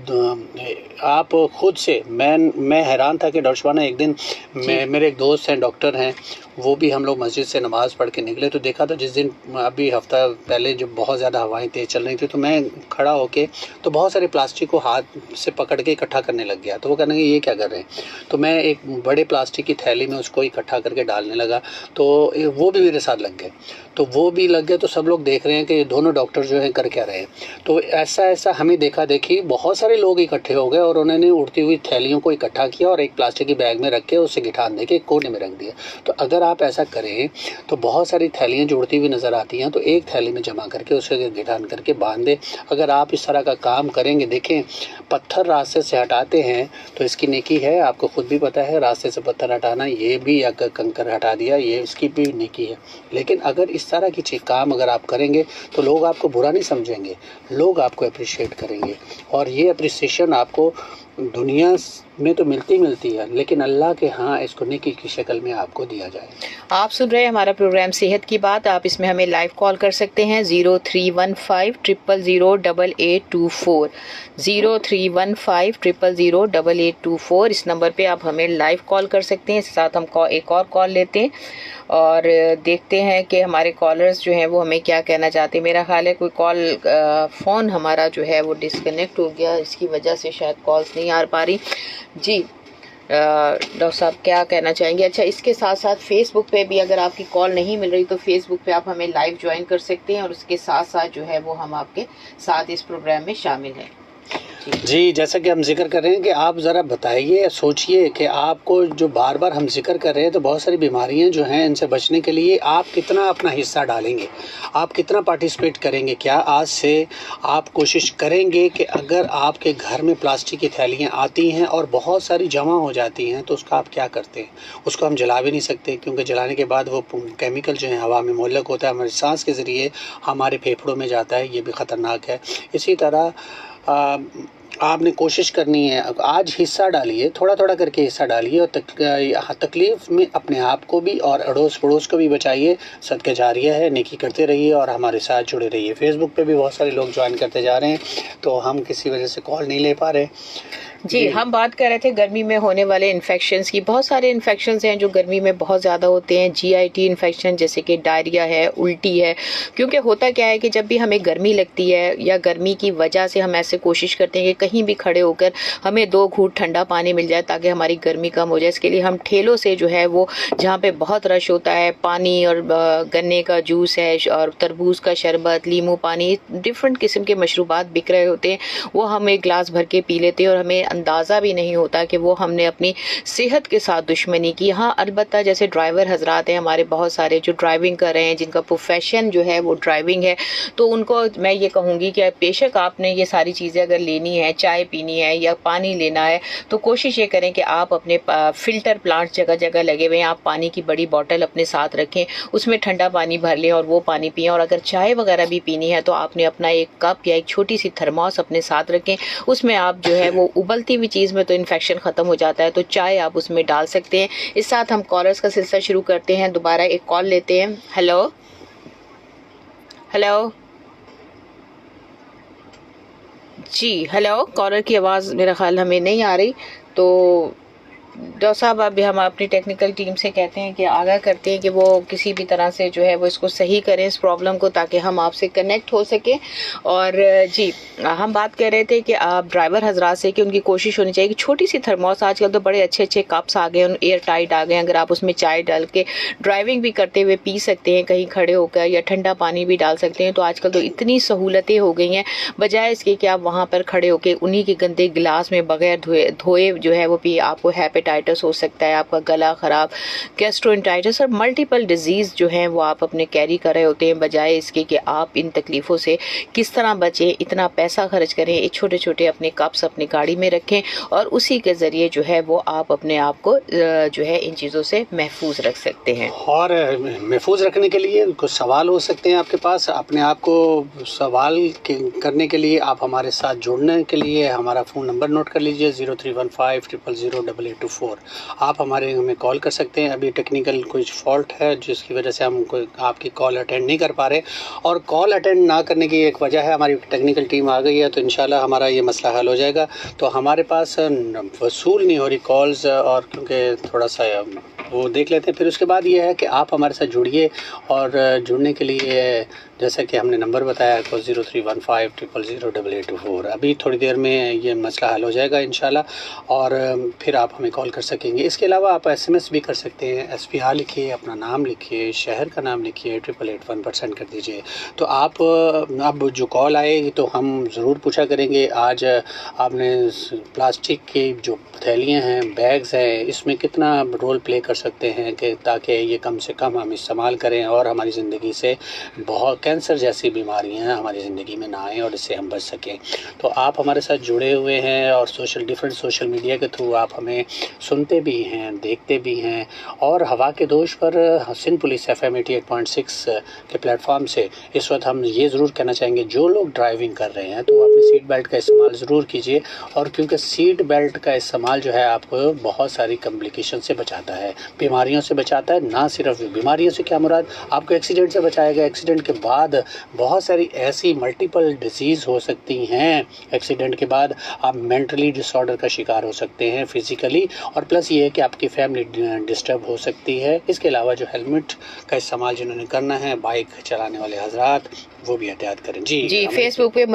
खुद से, मैं हैरान था कि डॉक्टर शबाना एक दिन मेरे एक दोस्त हैं डॉक्टर हैं, वो भी हम लोग मस्जिद से नमाज पढ़ के निकले तो देखा था जिस दिन अभी हफ्ता पहले जब बहुत ज़्यादा हवाएं तेज़ चल रही थी तो मैं खड़ा होके तो बहुत सारे प्लास्टिक को हाथ से पकड़ के इकट्ठा करने लग गया। तो वो कहने लगे ये क्या कर रहे हैं, तो मैं एक बड़े प्लास्टिक की थैली में उसको इकट्ठा करके डालने लगा तो वो भी मेरे साथ लग गए, तो वो भी लग गए। तो सब लोग देख रहे हैं कि दोनों डॉक्टर जो हैं कर क्या रहे हैं। तो ऐसा हमें देखा देखी बहुत सारे लोग इकट्ठे हो गए और उन्होंने उड़ती हुई थैलियों को इकट्ठा किया और एक प्लास्टिक की बैग में रख के उसे गिठान दे के एक कोने में रख दिया। तो अगर आप ऐसा करें तो बहुत सारी थैलियाँ जो उड़ती हुई नज़र आती हैं तो एक थैली में जमा करके उसे गिठान करके बांध दें। अगर आप इस तरह का काम करेंगे, देखें पत्थर रास्ते से हटाते हैं तो इसकी नेकी है, आपको खुद भी पता है रास्ते से पत्थर हटाना, ये भी अगर कंकर हटा दिया ये इसकी भी नेकी है। लेकिन अगर इस तरह की काम अगर आप करेंगे तो लोग आपको बुरा नहीं समझेंगे, लोग आपको अप्रिशिएट करेंगे और ये अप्रिसिएशन आपको दुनिया में तो मिलती है लेकिन अल्लाह के यहाँ इसको नेकी की शक्ल में आपको दिया जाए। आप सुन रहे हैं हमारा प्रोग्राम सेहत की बात। आप इसमें हमें लाइव कॉल कर सकते हैं 0315000824 0315000824। इस नंबर पे आप हमें लाइव कॉल कर सकते हैं। इसके साथ हम एक और कॉल लेते हैं और देखते हैं कि हमारे कॉलर्स जो हैं वो हमें क्या कहना चाहते हैं। मेरा ख्याल है कोई कॉल फ़ोन हमारा जो है वो डिस्कनेक्ट हो गया, इसकी वजह से शायद कॉल्स नहीं आ पा रही। जी डॉक्टर साहब क्या कहना चाहेंगे? अच्छा, इसके साथ साथ फेसबुक पे भी अगर आपकी कॉल नहीं मिल रही तो फेसबुक पे आप हमें लाइव ज्वाइन कर सकते हैं और उसके साथ साथ जो है वो हम आपके साथ इस प्रोग्राम में शामिल हैं। जी, जैसा कि हम जिक्र कर रहे हैं कि आप ज़रा बताइए, सोचिए कि आपको जो बार बार हम जिक्र कर रहे हैं तो बहुत सारी बीमारियां जो हैं इनसे बचने के लिए आप कितना अपना हिस्सा डालेंगे, आप कितना पार्टिसिपेट करेंगे। क्या आज से आप कोशिश करेंगे कि अगर आपके घर में प्लास्टिक की थैलियां आती हैं और बहुत सारी जमा हो जाती हैं तो उसका आप क्या करते हैं? उसको हम जला भी नहीं सकते क्योंकि जलाने के बाद वो केमिकल जो है हवा में मुअल्लक होता है, हमारी सांस के ज़रिए हमारे फेफड़ों में जाता है, ये भी ख़तरनाक है। इसी तरह आपने कोशिश करनी है, आज हिस्सा डालिए, थोड़ा थोड़ा करके हिस्सा डालिए और तकलीफ़ में अपने आप को भी और अड़ोस पड़ोस को भी बचाइए। सदका जारिया है, नेकी करते रहिए और हमारे साथ जुड़े रहिए। फेसबुक पे भी बहुत सारे लोग ज्वाइन करते जा रहे हैं तो हम किसी वजह से कॉल नहीं ले पा रहे। जी, हम बात कर रहे थे गर्मी में होने वाले इन्फेक्शंस की। बहुत सारे इन्फेक्शंस हैं जो गर्मी में बहुत ज़्यादा होते हैं। GIT इन्फेक्शन जैसे कि डायरिया है, उल्टी है। क्योंकि होता क्या है कि जब भी हमें गर्मी लगती है या गर्मी की वजह से हम ऐसे कोशिश करते हैं कि कहीं भी खड़े होकर हमें 2 घूंट ठंडा पानी मिल जाए ताकि हमारी गर्मी कम हो जाए। इसके लिए हम ठेलों से जो है वो जहाँ पे बहुत रश होता है, पानी और गन्ने का जूस है और तरबूज का शरबत, नींबू पानी, डिफरेंट किस्म के मशरूबात बिक रहे होते हैं, वो हम एक गिलास भर के पी लेते हैं और हमें अंदाज़ा भी नहीं होता कि वो हमने अपनी सेहत के साथ दुश्मनी की। हाँ, अलबत्ता जैसे ड्राइवर हजरात हैं हमारे बहुत सारे जो ड्राइविंग कर रहे हैं, जिनका प्रोफेशन जो है वो ड्राइविंग है, तो उनको मैं ये कहूँगी कि बेशक आपने ये सारी चीज़ें अगर लेनी है, चाय पीनी है या पानी लेना है, तो कोशिश ये करें कि आप अपने फ़िल्टर प्लांट जगह जगह लगे हुए हैं, आप पानी की बड़ी बॉटल अपने साथ रखें, उसमें ठंडा पानी भर लें और वो पानी पिएं। और अगर चाय वगैरह भी पीनी है तो आपने अपना एक कप या एक छोटी सी थर्मोस अपने साथ रखें, उसमें आप जो है वो उबलती हुई चीज़ में तो इन्फेक्शन ख़त्म हो जाता है, तो चाय आप उसमें डाल सकते हैं। इस साथ हम कॉलर्स का सिलसिला शुरू करते हैं। दोबारा एक कॉल लेते हैं। हेलो हेलो जी, हेलो। कॉलर की आवाज़ मेरा ख्याल हमें नहीं आ रही, तो डॉक्टर साहब अभी हम अपनी टेक्निकल टीम से कहते हैं कि आगाह करते हैं कि वो किसी भी तरह से जो है वो इसको सही करें इस प्रॉब्लम को, ताकि हम आपसे कनेक्ट हो सके। और जी, हम बात कर रहे थे कि आप ड्राइवर हजरात से कि उनकी कोशिश होनी चाहिए कि छोटी सी थर्मोस, आजकल तो बड़े अच्छे अच्छे कप्स आ गए, एयर टाइट आ गए, अगर आप उसमें चाय डाल के ड्राइविंग भी करते हुए पी सकते हैं कहीं खड़े होकर, या ठंडा पानी भी डाल सकते हैं। तो आजकल तो इतनी सहूलतें हो गई हैं, बजाय इसके कि आप वहाँ पर खड़े होकर उन्हीं के गंदे गिलास में बगैर धोए जो है वो पिए, आपको हैबिट हेपेटाइटिस हो सकता है, आपका गला ख़राब, गैस्ट्रोएंटाइटिस और मल्टीपल डिजीज़ जो हैं वो आप अपने कैरी कर रहे होते हैं, बजाय इसके कि आप इन तकलीफ़ों से किस तरह बचें, इतना पैसा खर्च करें, छोटे छोटे अपने कप्स अपनी गाड़ी में रखें और उसी के ज़रिए जो है वो आप अपने आप को जो है इन चीज़ों से महफूज रख सकते हैं। और महफूज रखने के लिए कुछ सवाल हो सकते हैं आपके पास, अपने आप को सवाल करने के लिए आप हमारे साथ जुड़ने के लिए हमारा फ़ोन नंबर नोट कर लीजिए 0315000824। आप हमें कॉल कर सकते हैं। अभी टेक्निकल कुछ फॉल्ट है जिसकी वजह से हम आपकी कॉल अटेंड नहीं कर पा रहे, और कॉल अटेंड ना करने की एक वजह है हमारी टेक्निकल टीम आ गई है, तो इंशाल्लाह हमारा ये मसला हल हो जाएगा। तो हमारे पास वसूल नहीं हो रही कॉल्स, और क्योंकि थोड़ा सा वो देख लेते हैं। फिर उसके बाद ये है कि आप हमारे साथ जुड़िए, और जुड़ने के लिए जैसा कि हमने नंबर बताया आपको 0315000824। अभी थोड़ी देर में ये मसला हल हो जाएगा इंशाल्लाह, और फिर आप हमें कॉल कर सकेंगे। इसके अलावा आप SMS भी कर सकते हैं। SPR लिखिए, अपना नाम लिखिए, शहर का नाम लिखिए, 8881% कर दीजिए। तो आप अब जो कॉल आएगी तो हम ज़रूर पूछा करेंगे, आज आपने प्लास्टिक की जो थैलियाँ हैं, बैग्स हैं, इसमें कितना रोल प्ले कर सकते हैं कि ताकि ये कम से कम हम इस्तेमाल करें और हमारी ज़िंदगी से बहुत कैंसर जैसी बीमारियां हमारी ज़िंदगी में ना आएँ और इससे हम बच सकें। तो आप हमारे साथ जुड़े हुए हैं, और डिफरेंट सोशल मीडिया के थ्रू आप हमें सुनते भी हैं, देखते भी हैं, और हवा के दोष पर सिंध पुलिस FM 88.6 के प्लेटफॉर्म से इस वक्त हम ये ज़रूर कहना चाहेंगे, जो लोग ड्राइविंग कर रहे हैं तो अपनी सीट बेल्ट का इस्तेमाल ज़रूर कीजिए, और क्योंकि सीट बेल्ट का इस्तेमाल जो है आपको बहुत सारी कॉम्प्लिकेशन से बचाता है, बीमारियों से बचाता है। ना सिर्फ बीमारियों से, क्या मुराद, आपको एक्सीडेंट से बचाएगा। एक्सीडेंट के बाद बहुत सारी ऐसी मल्टीपल डिजीज़ हो सकती हैं। एक्सीडेंट के बाद आप मेंटली डिसऑर्डर का शिकार हो सकते हैं, फिज़िकली, और प्लस ये है कि आपकी फैमिली डिस्टर्ब हो सकती है। इसके अलावा जो हेलमेट का इस्तेमाल जिन्होंने करना है, बाइक चलाने वाले हजरात, वो भी एहतियात करें। जी फेसबुक पे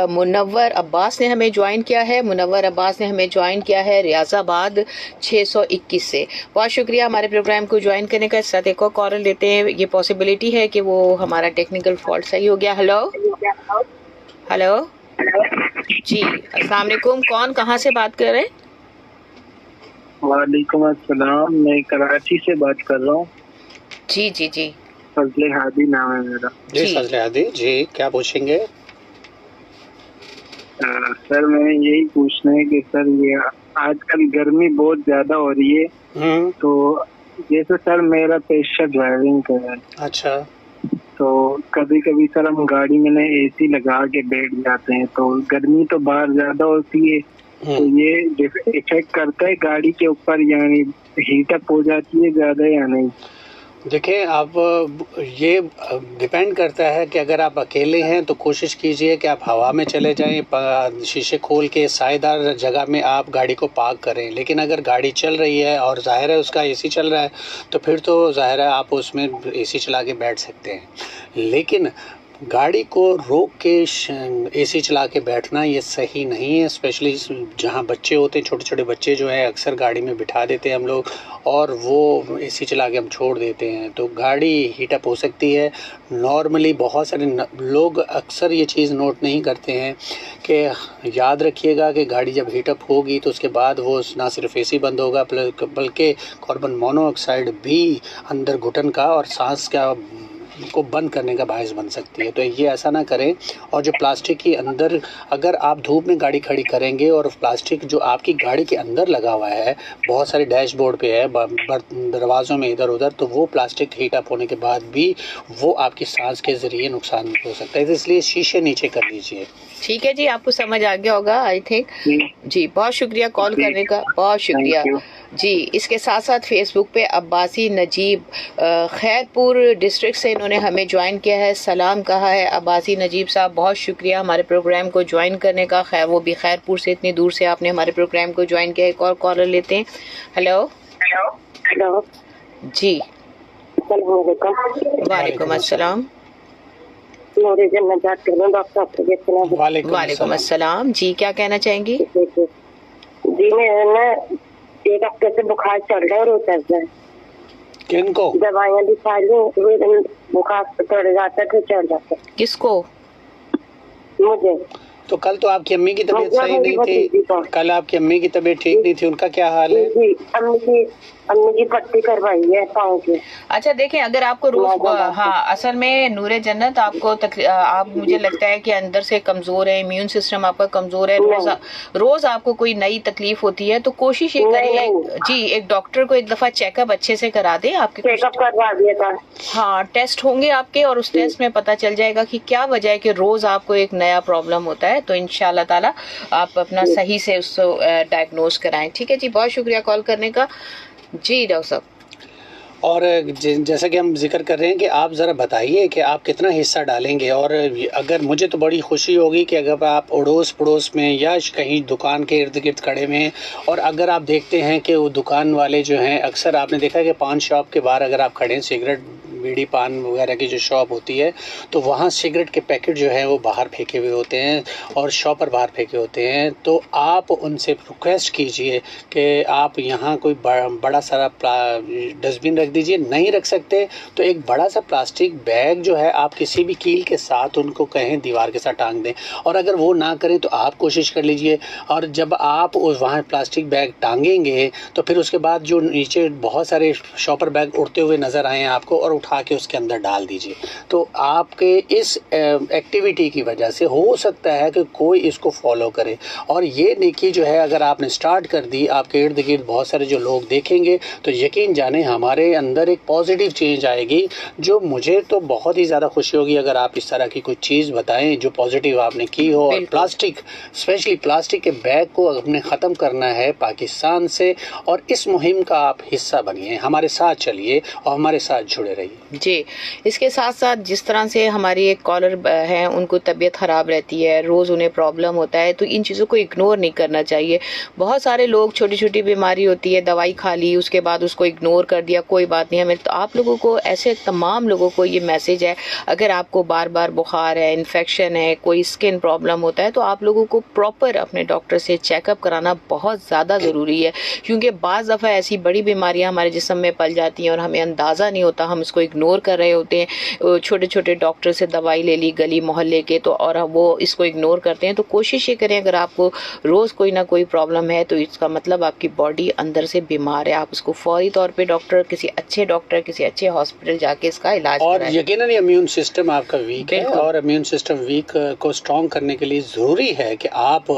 मुनव्वर अब्बास ने हमें ज्वाइन किया है। मुनव्वर अब्बास ने हमें ज्वाइन किया है रियाजाबाद 621 से। बहुत शुक्रिया हमारे प्रोग्राम को ज्वाइन करने का। साथ एक और कॉल लेते हैं। ये पॉसिबिलिटी है कि वो हमारा टेक्निकल फॉल्ट सही हो गया। हेलो जी, अस्सलाम वालेकुम। कौन कहाँ से बात कर रहे हैं? वालेकुम अस्सलाम, मैं कराची से बात कर रहा हूँ। जी फजले हादी नाम है मेरा। जी फजले हादी जी, क्या पूछेंगे? सर मैंने यही पूछना है कि सर ये आजकल गर्मी बहुत ज्यादा हो रही है, तो जैसे सर मेरा पेशा ड्राइविंग का है। अच्छा। तो कभी कभी सर हम गाड़ी में AC लगा के बैठ जाते हैं, तो गर्मी तो बाहर ज्यादा होती है, तो ये इफेक्ट करता है गाड़ी के ऊपर, यानी हीटअप हो जाती है ज्यादा या नहीं? देखिए, आप ये डिपेंड करता है कि अगर आप अकेले हैं तो कोशिश कीजिए कि आप हवा में चले जाएं, शीशे खोल के साएदार जगह में आप गाड़ी को पार्क करें। लेकिन अगर गाड़ी चल रही है और ज़ाहिर है उसका AC चल रहा है, तो फिर तो ज़ाहिर है आप उसमें AC चला के बैठ सकते हैं। लेकिन गाड़ी को रोक के AC चला के बैठना ये सही नहीं है, स्पेशली जहाँ बच्चे होते हैं, छोटे छोटे बच्चे जो है अक्सर गाड़ी में बिठा देते हैं हम लोग, और वो AC चला के हम छोड़ देते हैं, तो गाड़ी हीटअप हो सकती है। नॉर्मली बहुत सारे लोग अक्सर ये चीज़ नोट नहीं करते हैं कि याद रखिएगा कि गाड़ी जब हीटअप होगी तो उसके बाद वो ना सिर्फ AC बंद होगा, बल्कि कार्बन मोनोऑक्साइड भी अंदर घुटन का और सांस का को बंद करने का बायस बन सकती है। तो ये ऐसा ना करें। और जो प्लास्टिक के अंदर, अगर आप धूप में गाड़ी खड़ी करेंगे और प्लास्टिक जो आपकी गाड़ी के अंदर लगा हुआ है, बहुत सारे डैशबोर्ड पे है, दरवाज़ों में इधर उधर, तो वो प्लास्टिक हीट अप होने के बाद भी वो आपकी सांस के ज़रिए नुकसान हो सकता है, इसलिए शीशे नीचे कर लीजिए। ठीक है जी, आपको समझ आ गया होगा आई थिंक। जी बहुत शुक्रिया कॉल करने का, बहुत शुक्रिया जी। इसके साथ साथ फेसबुक पे अब्बासी नजीब खैरपुर डिस्ट्रिक्ट से इन्होंने हमें ज्वाइन किया है, सलाम कहा है। अब्बासी नजीब साहब बहुत शुक्रिया हमारे प्रोग्राम को ज्वाइन करने का। खैर वो भी खैरपुर से, इतनी दूर से आपने हमारे प्रोग्राम को ज्वाइन किया। एक और कॉलर लेते हैं। हेलो जी, वालेकुम अस्सलाम। वालेकुम अस्सलाम जी, क्या कहना चाहेंगी? जी मैं एक हफ्ते से बुखार चल रहा है और उतर रहा है। किनको? दवाइयाँ भी खा ली, बुखार चढ़ जाता है तो चढ़ जाता है। किसको? मुझे। तो कल तो आपकी अम्मी की तबीयत सही नहीं थी, कल आपकी अम्मी की तबीयत ठीक नहीं थी, उनका क्या हाल है? जी, अम्मी की पट्टी करवाई है पाँव की। अच्छा देखें, अगर आपको रोज, हाँ असल में नूरे जन्नत आपको आप मुझे लगता है कि अंदर से कमजोर है, इम्यून सिस्टम आपका कमजोर है, रोज आपको कोई नई तकलीफ होती है तो कोशिश ये करें जी, एक डॉक्टर को एक दफा चेकअप अच्छे से करा दें। आपके चेकअप करवा दिया था, हाँ टेस्ट होंगे आपके, और उस टेस्ट में पता चल जाएगा कि क्या वजह है कि रोज आपको एक नया प्रॉब्लम होता है। तो इंशाल्लाह ताला आप अपना सही से उसको डायग्नोज कराएं। ठीक है जी, बहुत शुक्रिया कॉल करने का जी डॉक्टर साहब। और जैसा कि हम जिक्र कर रहे हैं कि आप ज़रा बताइए कि आप कितना हिस्सा डालेंगे, और अगर मुझे तो बड़ी खुशी होगी कि अगर आप अड़ोस पड़ोस में या कहीं दुकान के इर्द गिर्द खड़े में, और अगर आप देखते हैं कि वो दुकान वाले जो हैं, अक्सर आपने देखा है कि पान शॉप के बाहर अगर आप खड़े हैं, सिगरेट बीड़ी पान वगैरह की जो शॉप होती है, तो वहाँ सिगरेट के पैकेट जो है वो बाहर फेंके हुए होते हैं और शॉपर बाहर फेंके होते हैं। तो आप उनसे रिक्वेस्ट कीजिए कि आप यहाँ कोई बड़ा सारा डस्टबिन रख दीजिए, नहीं रख सकते तो एक बड़ा सा प्लास्टिक बैग जो है आप किसी भी कील के साथ उनको कहें दीवार के साथ टांग दें, और अगर वो ना करें तो आप कोशिश कर लीजिए। और जब आप वहाँ प्लास्टिक बैग टांगेंगे तो फिर उसके बाद जो नीचे बहुत सारे शॉपर बैग उड़ते हुए नज़र आए हैं आपको, और उठा के उसके अंदर डाल दीजिए। तो आपके इस एक्टिविटी की वजह से हो सकता है कि कोई इसको फॉलो करे, और ये नेकी जो है अगर आपने स्टार्ट कर दी, आपके इर्द गिर्द बहुत सारे जो लोग देखेंगे तो यकीन जाने हमारे अंदर एक पॉजिटिव चेंज आएगी, जो मुझे तो बहुत ही ज़्यादा खुशी होगी अगर आप इस तरह की कोई चीज़ बताएं जो पॉजिटिव आपने की हो। और प्लास्टिक, स्पेशली प्लास्टिक के बैग को अपने ख़त्म करना है पाकिस्तान से, और इस मुहिम का आप हिस्सा बनिए, हमारे साथ चलिए और हमारे साथ जुड़े रहिए जी। इसके साथ साथ जिस तरह से हमारी एक कॉलर है, उनको तबीयत ख़राब रहती है, रोज़ उन्हें प्रॉब्लम होता है, तो इन चीज़ों को इग्नोर नहीं करना चाहिए। बहुत सारे लोग छोटी छोटी बीमारी होती है, दवाई खा ली, उसके बाद उसको इग्नोर कर दिया, कोई बात नहीं हमें। तो आप लोगों को, ऐसे तमाम लोगों को ये मैसेज है, अगर आपको बार बार बुखार है, इन्फेक्शन है, कोई स्किन प्रॉब्लम होता है, तो आप लोगों को प्रॉपर अपने डॉक्टर से चेकअप कराना बहुत ज़्यादा ज़रूरी है, क्योंकि बाज़ दफ़ा ऐसी बड़ी बीमारियाँ हमारे जिस्म में पल जाती हैं और हमें अंदाज़ा नहीं होता, हम इसको इग्नोर कर रहे होते हैं। छोटे छोटे डॉक्टर से दवाई ले ली गली मोहल्ले के, तो और वो इसको इग्नोर करते हैं। तो कोशिश ये करें, अगर आपको रोज़ कोई ना कोई प्रॉब्लम है तो इसका मतलब आपकी बॉडी अंदर से बीमार है, आप उसको फौरी तौर पे डॉक्टर, किसी अच्छे हॉस्पिटल जाके इसका इलाज और यकीनन इम्यून सिस्टम आपका वीक है, और इम्यून सिस्टम वीक को स्ट्रॉन्ग करने के लिए ज़रूरी है कि आप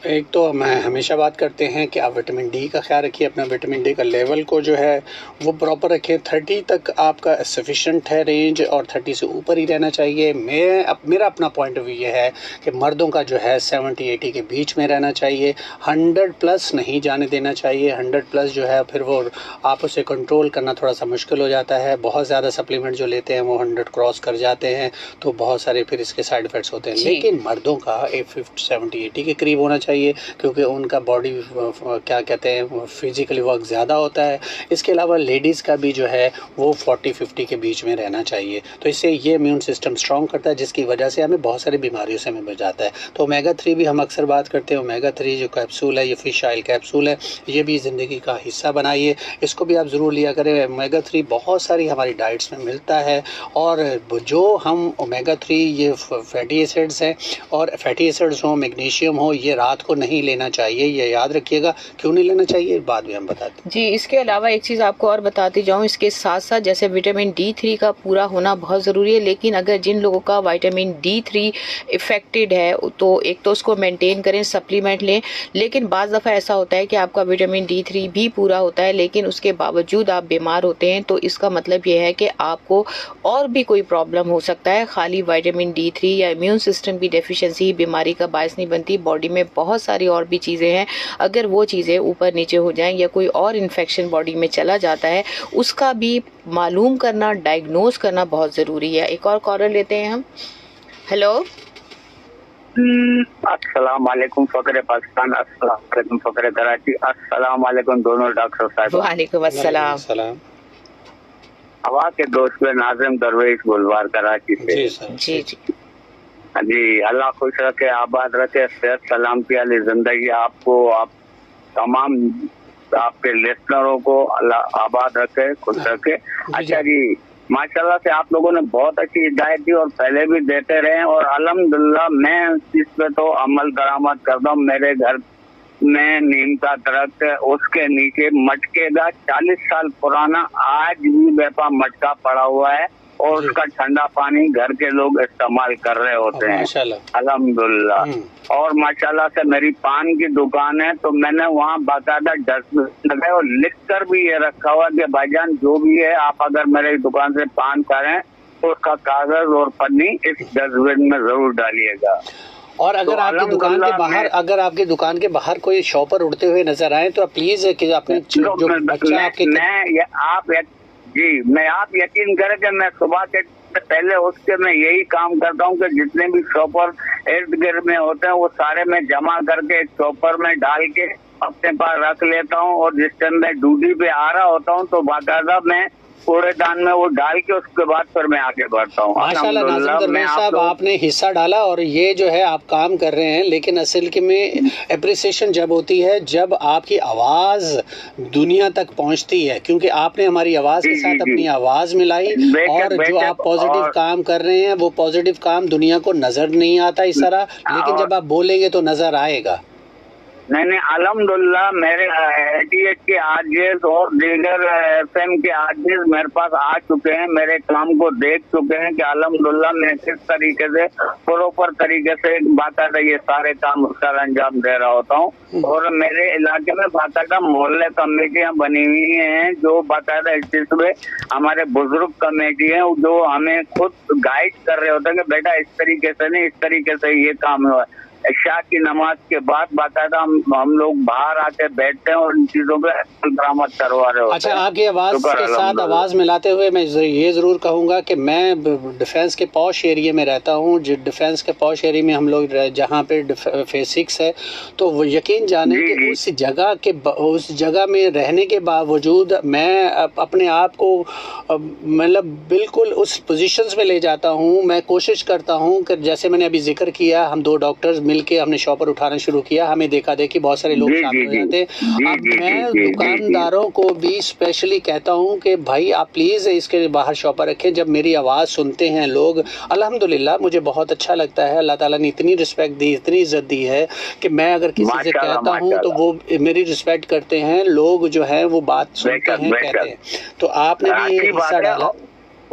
एक तो मैं हमेशा बात करते हैं कि आप विटामिन डी का ख्याल रखिए, अपना विटामिन डी का लेवल को जो है वो प्रॉपर रखें। 30 तक आपका सफिशेंट है रेंज, और 30 से ऊपर ही रहना चाहिए। मेरा अपना पॉइंट ऑफ व्यू ये है कि मर्दों का जो है 70-80 के बीच में रहना चाहिए, 100 प्लस नहीं जाने देना चाहिए। 100 प्लस जो है फिर वो आप उसे कंट्रोल करना थोड़ा सा मुश्किल हो जाता है। बहुत ज़्यादा सप्लीमेंट जो लेते हैं वो 100 क्रॉस कर जाते हैं, तो बहुत सारे फिर इसके साइड इफ़ेक्ट्स होते हैं। लेकिन मर्दों का 70-80 के करीब होना चाहिए, क्योंकि उनका बॉडी क्या कहते हैं फिजिकली वर्क ज़्यादा होता है। इसके अलावा लेडीज़ का भी जो है वो 40-50 के बीच में रहना चाहिए। तो इससे ये इम्यून सिस्टम स्ट्रॉन्ग करता है, जिसकी वजह से हमें बहुत सारी बीमारियों से हमें बचाता है। तो ओमेगा 3 भी हम अक्सर बात करते हैं, ओमेगा 3 जो कैप्सूल है, ये फिश ऑयल कैप्सूल है, ये भी ज़िंदगी का हिस्सा बनाइए, इसको भी आप ज़रूर लिया करें। ओमेगा 3 बहुत सारी हमारी डाइट्स में मिलता है, और जो हम ओमेगा 3 ये फैटी एसिड्स हैं, और फैटी एसिड्स हो, मैग्नीशियम हो, ये रात को नहीं लेना चाहिए, ये याद रखिएगा। क्यों नहीं लेना चाहिए बाद में हम बताते हैं जी। इसके अलावा एक चीज़ आपको और बताती जाऊँ, इसके साथ साथ जैसे विटामिन D3 का पूरा होना बहुत ज़रूरी है, लेकिन अगर जिन लोगों का विटामिन D3 इफेक्टेड है तो एक तो उसको मेंटेन करें, सप्लीमेंट लें। लेकिन बाज़ दफ़ा ऐसा होता है कि आपका विटामिन D3 भी पूरा होता है, लेकिन उसके बावजूद आप बीमार होते हैं, तो इसका मतलब ये है कि आपको और भी कोई प्रॉब्लम हो सकता है। खाली विटामिन D3 या इम्यून सिस्टम की डेफिशिएंसी ही बीमारी का बायस नहीं बनती, बॉडी में बहुत सारी और भी चीज़ें हैं। अगर वो चीज़ें ऊपर नीचे हो जाएं या कोई और इन्फेक्शन बॉडी में चला जाता है, उसका भी मालूम करना, डायग्नोज करना बहुत ज़रूरी है। एक और कॉलर लेते हैं हम। हेलो, अस्सलाम वालेकुम फ़खरे पाकिस्तान, अस्सलाम वालेकुम फ़खरे कराची, अस्सलाम वालेकुम दोनों डॉक्टर साहब। वालेकुम अस्सलाम। हवा के दोस्त में नाज़िम दरवेश बुलवार कराची से। जी जी जी, अल्लाह खुश रखे, आबाद रखे, सेहत सलामती वाली जिंदगी आपको, आप तमाम आपके लिस्नरों को अल्लाह आबाद रखे, खुश रखे। अच्छा जी, माशाल्लाह से आप लोगों ने बहुत अच्छी हिदायत दी और पहले भी देते रहे और अल्हम्दुलिल्लाह मैं इस पे तो अमल दरामद करता हूँ। मेरे घर में नीम का दरख्त है, उसके नीचे मटके का 40 साल पुराना आज भी बेपा मटका पड़ा हुआ है और उसका ठंडा पानी घर के लोग इस्तेमाल कर रहे होते हैं अल्हम्दुलिल्लाह। और माशाल्लाह से मेरी पान की दुकान है तो मैंने वहाँ बाकायदा डस्टबिन लगाए और लिख कर भी ये रखा हुआ कि भाईजान जो भी है आप अगर मेरी दुकान से पान करें तो उसका कागज और पन्नी इस डस्टबिन में जरूर डालिएगा। और अगर तो आपकी दुकान के बाहर आपकी दुकान के बाहर कोई शॉपर उड़ते हुए नजर आए तो प्लीज कि आपने जो बच्चा आपके मैं आप यकीन करें कि मैं सुबह के पहले उसके मैं यही काम करता हूँ कि जितने भी शॉपर इर्द गिर्द में होते हैं वो सारे मैं जमा करके एक शॉपर में डाल के अपने पास रख लेता हूँ और जिस टाइम मैं ड्यूटी पे आ रहा होता हूँ तो बाकायदा मैं कूड़ेदान में वो डाल के उसके बाद फिर मैं आगे बढ़ता हूँ। माशाल्लाह नाज़िम दरवेश साहब आपने हिस्सा डाला और ये जो है आप काम कर रहे हैं, लेकिन असल के में अप्रिसिएशन जब होती है जब आपकी आवाज दुनिया तक पहुंचती है, क्योंकि आपने हमारी आवाज के साथ अपनी आवाज मिलाई और जो आप पॉजिटिव काम कर रहे हैं वो पॉजिटिव काम दुनिया को नजर नहीं आता इस तरह, लेकिन जब आप बोलेंगे तो नजर आएगा। नहीं अल्हम्दुलिल्लाह मेरे 88 के आर्जेस और दीगर FM के आर्जेस मेरे पास आ चुके हैं, मेरे काम को देख चुके हैं कि अल्हम्दुलिल्लाह मैं किस तरीके से प्रॉपर तरीके से बाकायदा ये सारे काम उसका अंजाम दे रहा होता हूँ। और मेरे इलाके में बाकायदा मोहल्ले कमेटियाँ बनी हुई हैं जो बाकायदा इस चीज में हमारे बुजुर्ग कमेटी है जो हमें खुद गाइड कर रहे होते हैं कि बेटा इस तरीके से नहीं, इस तरीके से ये काम हुआ। इशा की नमाज के बाद बाकायदा हम लोग बाहर आके बैठते हैं और इन चीजों पे बरामद करवा रहे होते हैं। अच्छा, आपकी आवाज के साथ आवाज मिलाते हुए मैं ये जरूर कहूंगा कि मैं डिफेंस के पॉश एरिया में रहता हूं। डिफेंस के पॉश एरिया में हम लोग जहां पे फेज 6 है तो वो यकीन जाने कि उस जगह में रहने के बावजूद मैं अपने आप को मतलब बिल्कुल उस पोजीशंस में ले जाता हूं। मैं कोशिश करता हूं कि जैसे मैंने अभी जिक्र किया, हम 2 डॉक्टर्स मिलके हमने शॉपर उठाना शुरू किया, हमें देखा देखी बहुत सारे लोग शामिल हो जाते हैं। अब मैं दुकानदारों को भी स्पेशली कहता हूं कि भाई आप प्लीज इसके बाहर शॉपर रखें। जब मेरी आवाज सुनते हैं लोग, अल्हम्दुलिल्लाह मुझे बहुत अच्छा लगता है, अल्लाह ताला ने इतनी रिस्पेक्ट दी, इतनी इज्जत दी है कि मैं अगर किसी से कहता हूं तो वो मेरी रिस्पेक्ट करते हैं, लोग जो है वो बात सुनते हैं, कहते हैं। तो आपने भी ये हिस्सा डाला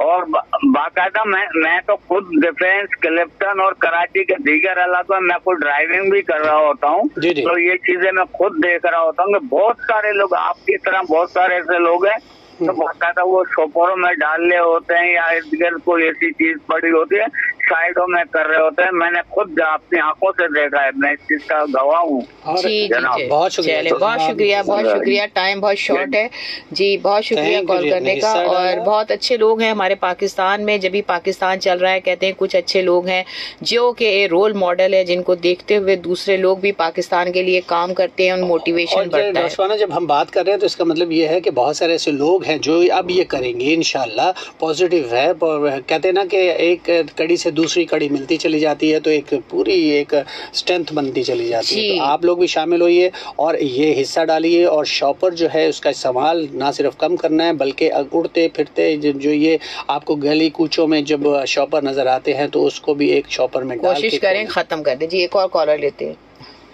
और बाकायदा मैं तो खुद डिफेंस, क्लिफ्टन और कराची के दीगर इलाकों में मैं खुद ड्राइविंग भी कर रहा होता हूँ, तो ये चीजें मैं खुद देख रहा होता हूँ कि बहुत सारे लोग आपकी तरह बहुत सारे ऐसे लोग हैं तो बाकायदा वो शॉपरों में डालने होते हैं या इर्द गिर्द कोई ऐसी चीज पड़ी होती है साइडों में कर रहे होते हैं। मैंने खुद अपनी आंखों से देखा है, मैं इस चीज का गवाह हूँ। बहुत शुक्रिया। टाइम बहुत शॉर्ट है जी, बहुत शुक्रिया कॉल करने का। और बहुत अच्छे लोग हैं हमारे पाकिस्तान में, जब भी पाकिस्तान चल रहा है कहते हैं कुछ अच्छे लोग हैं जो कि रोल मॉडल है, जिनको देखते हुए दूसरे लोग भी पाकिस्तान के लिए काम करते हैं और मोटिवेशन बढ़ता है। जब हम बात कर रहे हैं तो इसका मतलब ये है कि बहुत सारे ऐसे लोग हैं जो अब ये करेंगे इंशाल्लाह। पॉजिटिव है, कहते हैं ना कि एक कड़ी से दूसरी कड़ी मिलती चली जाती है तो एक पूरी एक स्ट्रेंथ बनती चली जाती है। तो आप लोग भी शामिल होइए और ये हिस्सा डालिए और शॉपर जो है उसका इस्तेमाल ना सिर्फ कम करना है बल्कि उड़ते फिरते जो ये आपको गली कूचों में जब शॉपर नजर आते हैं तो उसको भी एक शॉपर में डाल कोशिश करें खत्म कर दे जी। एक और कॉलर लेते हैं।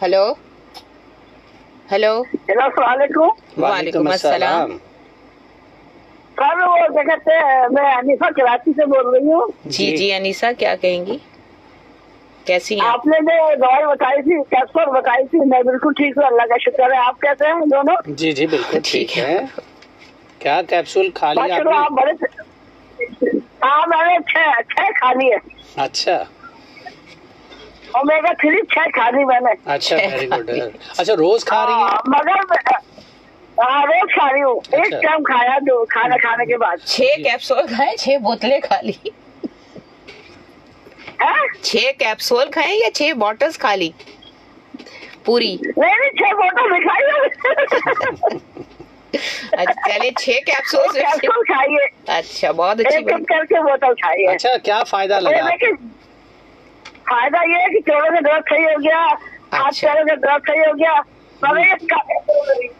हेलो वालेकुम अस्सलाम सर, वो क्या कहते हैं, मैं अनीसा कराची से बोल रही हूँ। जी अनीसा, क्या कहेंगी, कैसी हैं? आपने जो दवाई बताई थी, कैप्सूल बताई थी, मैं बिल्कुल ठीक हूँ, अल्लाह का शुक्र है। आप कैसे हैं दोनों? जी बिल्कुल ठीक है। क्या कैप्सूल खा लिया आपने? आप बड़े मैंने 6 खा लिए। अच्छा, ओमेगा 3 6 खा ली मैंने। अच्छा, वेरी गुड। अच्छा, रोज खा रही है? मगर रोज खा रही हूँ। एक टाइम खाया जो खाने के बाद 6 कैप्सूल खाए, 6 बोतलें खा ली। 6 कैप्सूल खाए या 6 बॉटल्स खा ली पूरी? नहीं 6 बोतल खाई। चलिए 6 कैप्सूल खाइए। अच्छा, बहुत अच्छी बात। करके बोतल खाइए। अच्छा, क्या फायदा लगा? फायदा ये है कि चोरों का दर्द सही हो गया, हाथ पैरों का दर्द सही हो गया।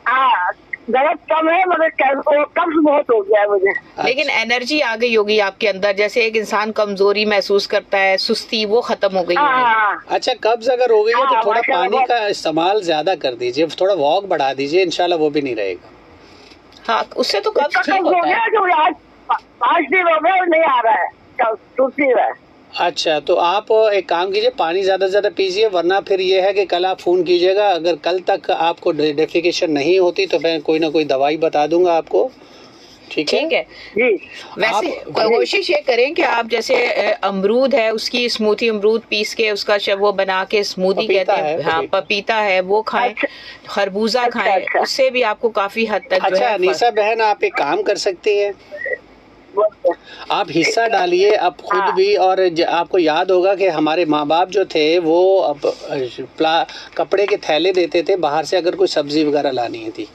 हाँ, दर्द कम है मगर कब्ज बहुत हो गया है मुझे। लेकिन एनर्जी आ गई होगी आपके अंदर, जैसे एक इंसान कमजोरी महसूस करता है, सुस्ती वो खत्म हो गई होगी। हाँ अच्छा, कब्ज अगर हो गई है तो हाँ, थोड़ा माशाल्लाह पानी का इस्तेमाल ज्यादा कर दीजिए, थोड़ा वॉक बढ़ा दीजिए, इंशाल्लाह वो भी नहीं रहेगा। हाँ, उससे तो कब्ज इसका ठीक कब्ज हो होता है। गया जो आज 5 दिन हो गए और नहीं आ रहा है, टूट नहीं रहा है। अच्छा, तो आप एक काम कीजिए, पानी ज्यादा से ज्यादा पीजिए, वरना फिर ये है कि कल आप फोन कीजिएगा। अगर कल तक आपको डेफिकेशन नहीं होती तो मैं कोई ना कोई दवाई बता दूंगा आपको, ठीक है? ठीक है। जी वैसे आप- कोशिश ये करें कि आप जैसे अमरूद है उसकी स्मूथी, अमरूद पीस के उसका वो बना के स्मूदी पपीता कहते हैं, है, हाँ पपीता है वो खाएं, अच्छा। खरबूजा अच्छा, खाएं, अच्छा। उससे भी आपको काफी हद तक जो अच्छा है अनीसा बहन, आप एक काम कर सकती हैं, आप हिस्सा डालिए अब खुद हाँ। भी। और आपको याद होगा कि हमारे माँ बाप जो थे वो अब कपड़े के थैले देते थे बाहर से अगर कोई सब्जी वगैरह लानी थी।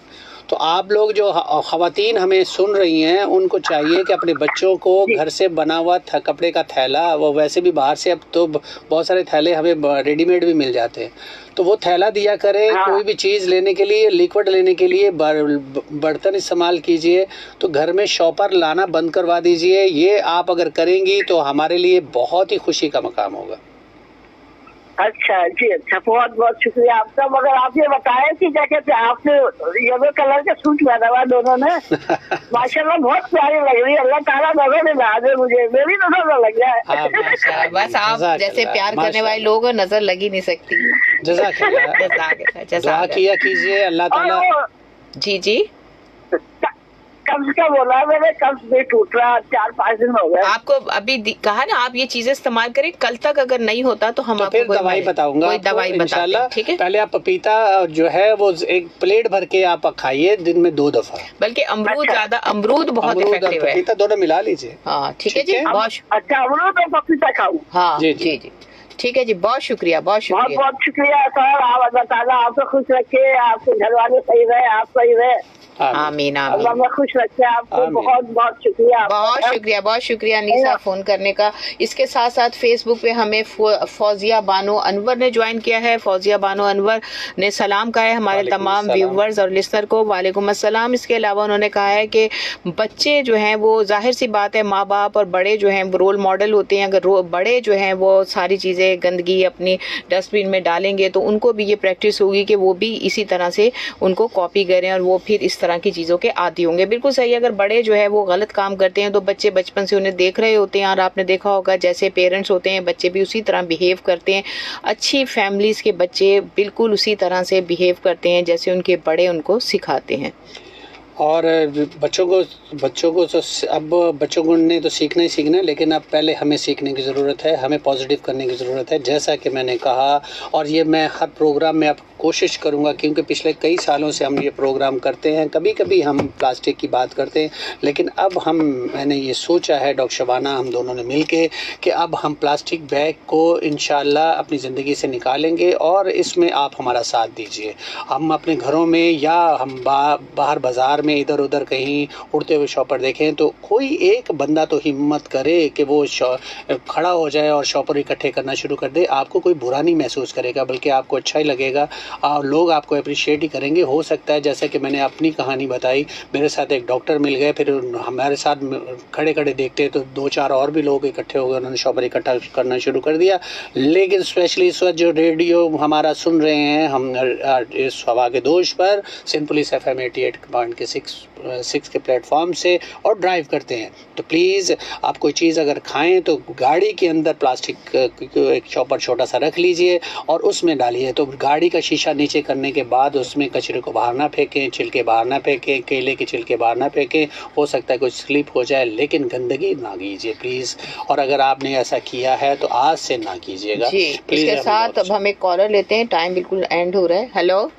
तो आप लोग जो खवातीन हमें सुन रही हैं उनको चाहिए कि अपने बच्चों को घर से बना हुआ कपड़े का थैला, वो वैसे भी बाहर से अब तो बहुत सारे थैले हमें रेडीमेड भी मिल जाते हैं, तो वो थैला दिया करें। हाँ। कोई भी चीज़ लेने के लिए, लिक्विड लेने के लिए बर्तन इस्तेमाल कीजिए, तो घर में शॉपर लाना बंद करवा दीजिए। ये आप अगर करेंगी तो हमारे लिए बहुत ही खुशी का मकाम होगा। अच्छा जी, अच्छा, बहुत बहुत शुक्रिया आपका। मगर आप ये बताएं कि क्या कहते हैं, आपने येलो कलर का सूट पहना हुआ दोनों ने, माशाल्लाह बहुत प्यारी लग रही है। अल्लाह ताला नजर नहीं ला दे मुझे, मेरी नजर न लग जाए। बस आप जैसे प्यार करने वाले लोग हो, नजर लगी नहीं सकती। जज़ाकल्लाह। दुआ किया कीजिए, अल्लाह ताला। जी जी, कब्ज का बोला मैंने, कब्ज भी टूट रहा, 4-5 दिन हो गए। आपको अभी कहा ना आप ये चीजें इस्तेमाल करें, कल तक अगर नहीं होता तो हम तो आपको फिर दवाई बताऊंगा कोई आपको, दवाई बताते इंशाल्लाह। हैं, ठीक है? पहले आप पपीता जो है वो एक प्लेट भर के आप खाइए दिन में 2 दफा। बल्कि अमरूद अच्छा। ज्यादा, अमरूद बहुत अमरूद और इफेक्टिव है। पपीता दोनों मिला लीजिए। हाँ ठीक है जी, ठीक है? बहुत अच्छा, अमरूद और पपीता खाऊं? हाँ जी, जी जी। जी, ठीक है जी, बहुत शुक्रिया, बहुत बहुत शुक्रिया। बहुत शुक्रिया सर। आप अल्लाह ताला आपको खुश रखे, आपके घर वाले सही रहे, आप सही रहे, आमीन अल्लाह आमीन। में खुश रखे आपको। आमीन। बहुत बहुत शुक्रिया आपका। बहुत शुक्रिया निशा फोन करने का। इसके साथ साथ फेसबुक पे हमें फौजिया बानो अनवर ने ज्वाइन किया है। फौजिया बानो अनवर ने सलाम कहा है हमारे वालेकुम तमाम अस्सलाम। व्यूवर्स और लिस्नर को, वालेकुम अस्सलाम। इसके अलावा उन्होंने कहा है कि बच्चे जो हैं वो जाहिर सी बात है, माँ बाप और बड़े जो हैं रोल मॉडल होते हैं। अगर बड़े जो हैं वो सारी चीज़ें गंदगी अपनी डस्टबिन में डालेंगे तो उनको भी ये प्रैक्टिस होगी कि वो भी इसी तरह से उनको कॉपी करें और वो फिर इस तरह की चीज़ों के आदी होंगे। बिल्कुल सही। अगर बड़े जो है वो गलत काम करते हैं तो बच्चे बचपन से उन्हें देख रहे होते हैं, और आपने देखा होगा जैसे पेरेंट्स होते हैं बच्चे भी उसी तरह बिहेव करते हैं। अच्छी फैमिलीज़ के बच्चे बिल्कुल उसी तरह से बिहेव करते हैं जैसे उनके बड़े उनको सिखाते हैं। और बच्चों को तो अब बच्चों को ने तो सीखना ही सीखना है, लेकिन अब पहले हमें सीखने की ज़रूरत है, हमें पॉजिटिव करने की ज़रूरत है, जैसा कि मैंने कहा। और ये मैं हर प्रोग्राम में अब कोशिश करूंगा, क्योंकि पिछले कई सालों से हम ये प्रोग्राम करते हैं। कभी कभी हम प्लास्टिक की बात करते हैं, लेकिन अब मैंने ये सोचा है डॉक्टर शबाना, हम दोनों ने मिलके, कि अब हम प्लास्टिक बैग को इंशाल्लाह अपनी ज़िंदगी से निकालेंगे, और इसमें आप हमारा साथ दीजिए। हम अपने घरों में या हम बाहर बाज़ार में इधर उधर कहीं उड़ते हुए शॉपर देखें तो कोई एक बंदा तो हिम्मत करे कि वो खड़ा हो जाए और शॉपर इकट्ठे करना शुरू कर दे। आपको कोई बुरा नहीं महसूस करेगा, बल्कि आपको अच्छा ही लगेगा, और लोग आपको अप्रिशिएट ही करेंगे। हो सकता है जैसे कि मैंने अपनी कहानी बताई, मेरे साथ एक डॉक्टर मिल गए, फिर हमारे साथ खड़े खड़े देखते तो 2-4 और भी लोग इकट्ठे हो गए, उन्होंने शॉपर इकट्ठा करना शुरू कर दिया। लेकिन स्पेशली इस वक्त जो रेडियो हमारा सुन रहे हैं हम इस हवा के दोष पर, सिंपली FM 88.6 के प्लेटफॉर्म से, और ड्राइव करते हैं, तो प्लीज़ आप कोई चीज़ अगर खाएं तो गाड़ी के अंदर प्लास्टिक एक शॉपर छोटा सा रख लीजिए और उसमें डालिए। तो गाड़ी का शीशा नीचे करने के बाद उसमें कचरे को बाहर ना फेंकें, छिलके बाहर ना फेंकें, केले के छिलके बाहर ना फेंकें। हो सकता है कुछ स्लिप हो जाए, लेकिन गंदगी ना कीजिए प्लीज़। और अगर आपने ऐसा किया है तो आज से ना कीजिएगा जी। इसके साथ अब हम एक कॉलर लेते हैं, टाइम बिल्कुल एंड हो रहा है। हेलो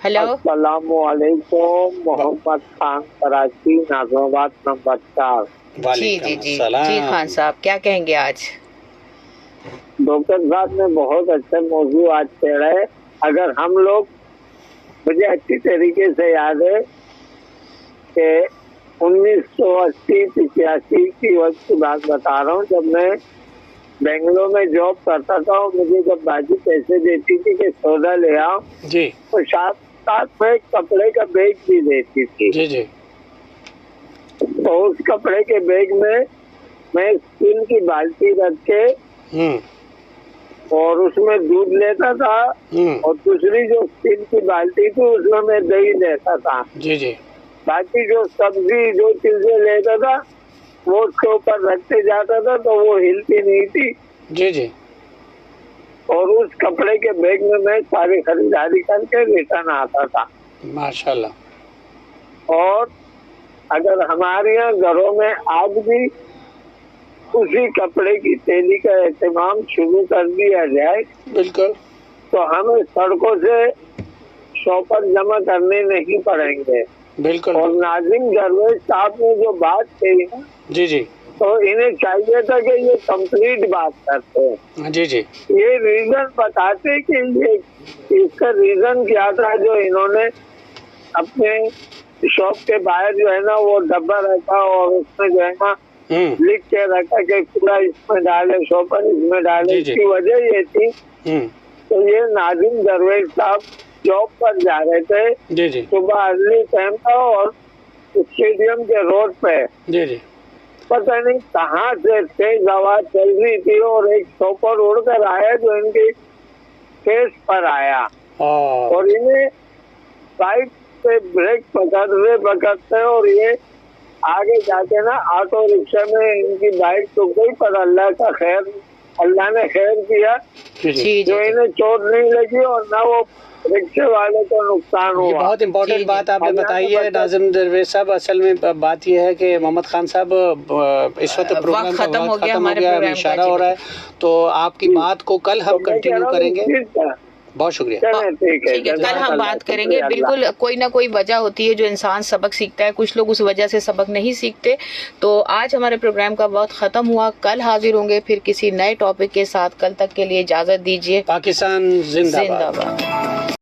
हेलो, अस्सलामुअलैकुम, मोहम्मद खान, कराची, नाज़िमाबाद नंबर 4। जी जी जी जी खान साहब, क्या कहेंगे आज? डॉक्टर साहब ने बहुत अच्छा मौजू आज छेड़ा है। अगर हम लोग, मुझे अच्छी तरीके से याद है कि 1980-85 की वक्त की बात बता रहा हूँ, जब मैं बेंगलोर में जॉब करता था और मुझे जब बाजी पैसे देती थी कि सौदा ले आओ, जी, तो साथ में कपड़े का बैग भी देती थी। जी जी। तो उस कपड़े के बैग में मैं स्टील की बाल्टी रख के और उसमें दूध लेता था और दूसरी जो स्टील की बाल्टी थी उसमें मैं दही लेता था। जी जी। बाकी जो सब्जी जो चीजें लेता था वो उसके ऊपर रखते जाता था तो वो हिलती नहीं थी। जी जी। और उस कपड़े के बैग में मैं सारी खरीदारी करके रिटर्न आता था। माशाल्लाह। और अगर हमारे यहाँ घरों में आज भी उसी कपड़े की थैली का एहतमाम शुरू कर दिया जाए, बिल्कुल, तो हमें सड़कों से शॉपर जमा करने नहीं पड़ेंगे। बिल्कुल। और नाजिम दरवेश साहब ने जो बात कही ना, जी जी, तो इन्हें चाहिए था कि ये कंप्लीट बात करते हैं। जी जी। ये रीजन बताते कि ये इसका रीजन क्या था जो इन्होंने अपने शॉप के बाहर जो है ना वो डब्बा रखा और उसमें जो है ना लिख के रखा कि पूरा इसमें डाले, शॉपर इसमें डाले। इसकी वजह ये थी तो ये नाजिम दरवेश साहब जॉब पर जा रहे थे। जी जी। सुबह अर्ली टाइम था और स्टेडियम के रोड पे जी जी। पता नहीं कहाँ से तेज आवाज चल रही थी और एक शॉपर उड़कर आया जो इनके फेस पर आया और इन्हें बाइक पे ब्रेक पकड़ते और ये आगे जाके ना ऑटो रिक्शा में इनकी बाइक तो गई, पर अल्लाह ने खैर किया जो इन्हें चोट नहीं लगी और ना वो रिक्शे वाले को नुकसान हुआ। बहुत इम्पोर्टेंट बात आपने बताई है नाजिम दरवेश साहब। असल में बात यह है कि मोहम्मद खान साहब इस वक्त प्रोग्राम खत्म हो गया, इशारा हो रहा है, तो आपकी बात को कल हम कंटिन्यू करेंगे। बहुत शुक्रिया। ठीक है, कल हम बात करेंगे। बिल्कुल, कोई ना कोई वजह होती है जो इंसान सबक सीखता है, कुछ लोग उस वजह से सबक नहीं सीखते। तो आज हमारे प्रोग्राम का वक्त खत्म हुआ, कल हाजिर होंगे फिर किसी नए टॉपिक के साथ। कल तक के लिए इजाजत दीजिए। पाकिस्तान जिंदाबाद।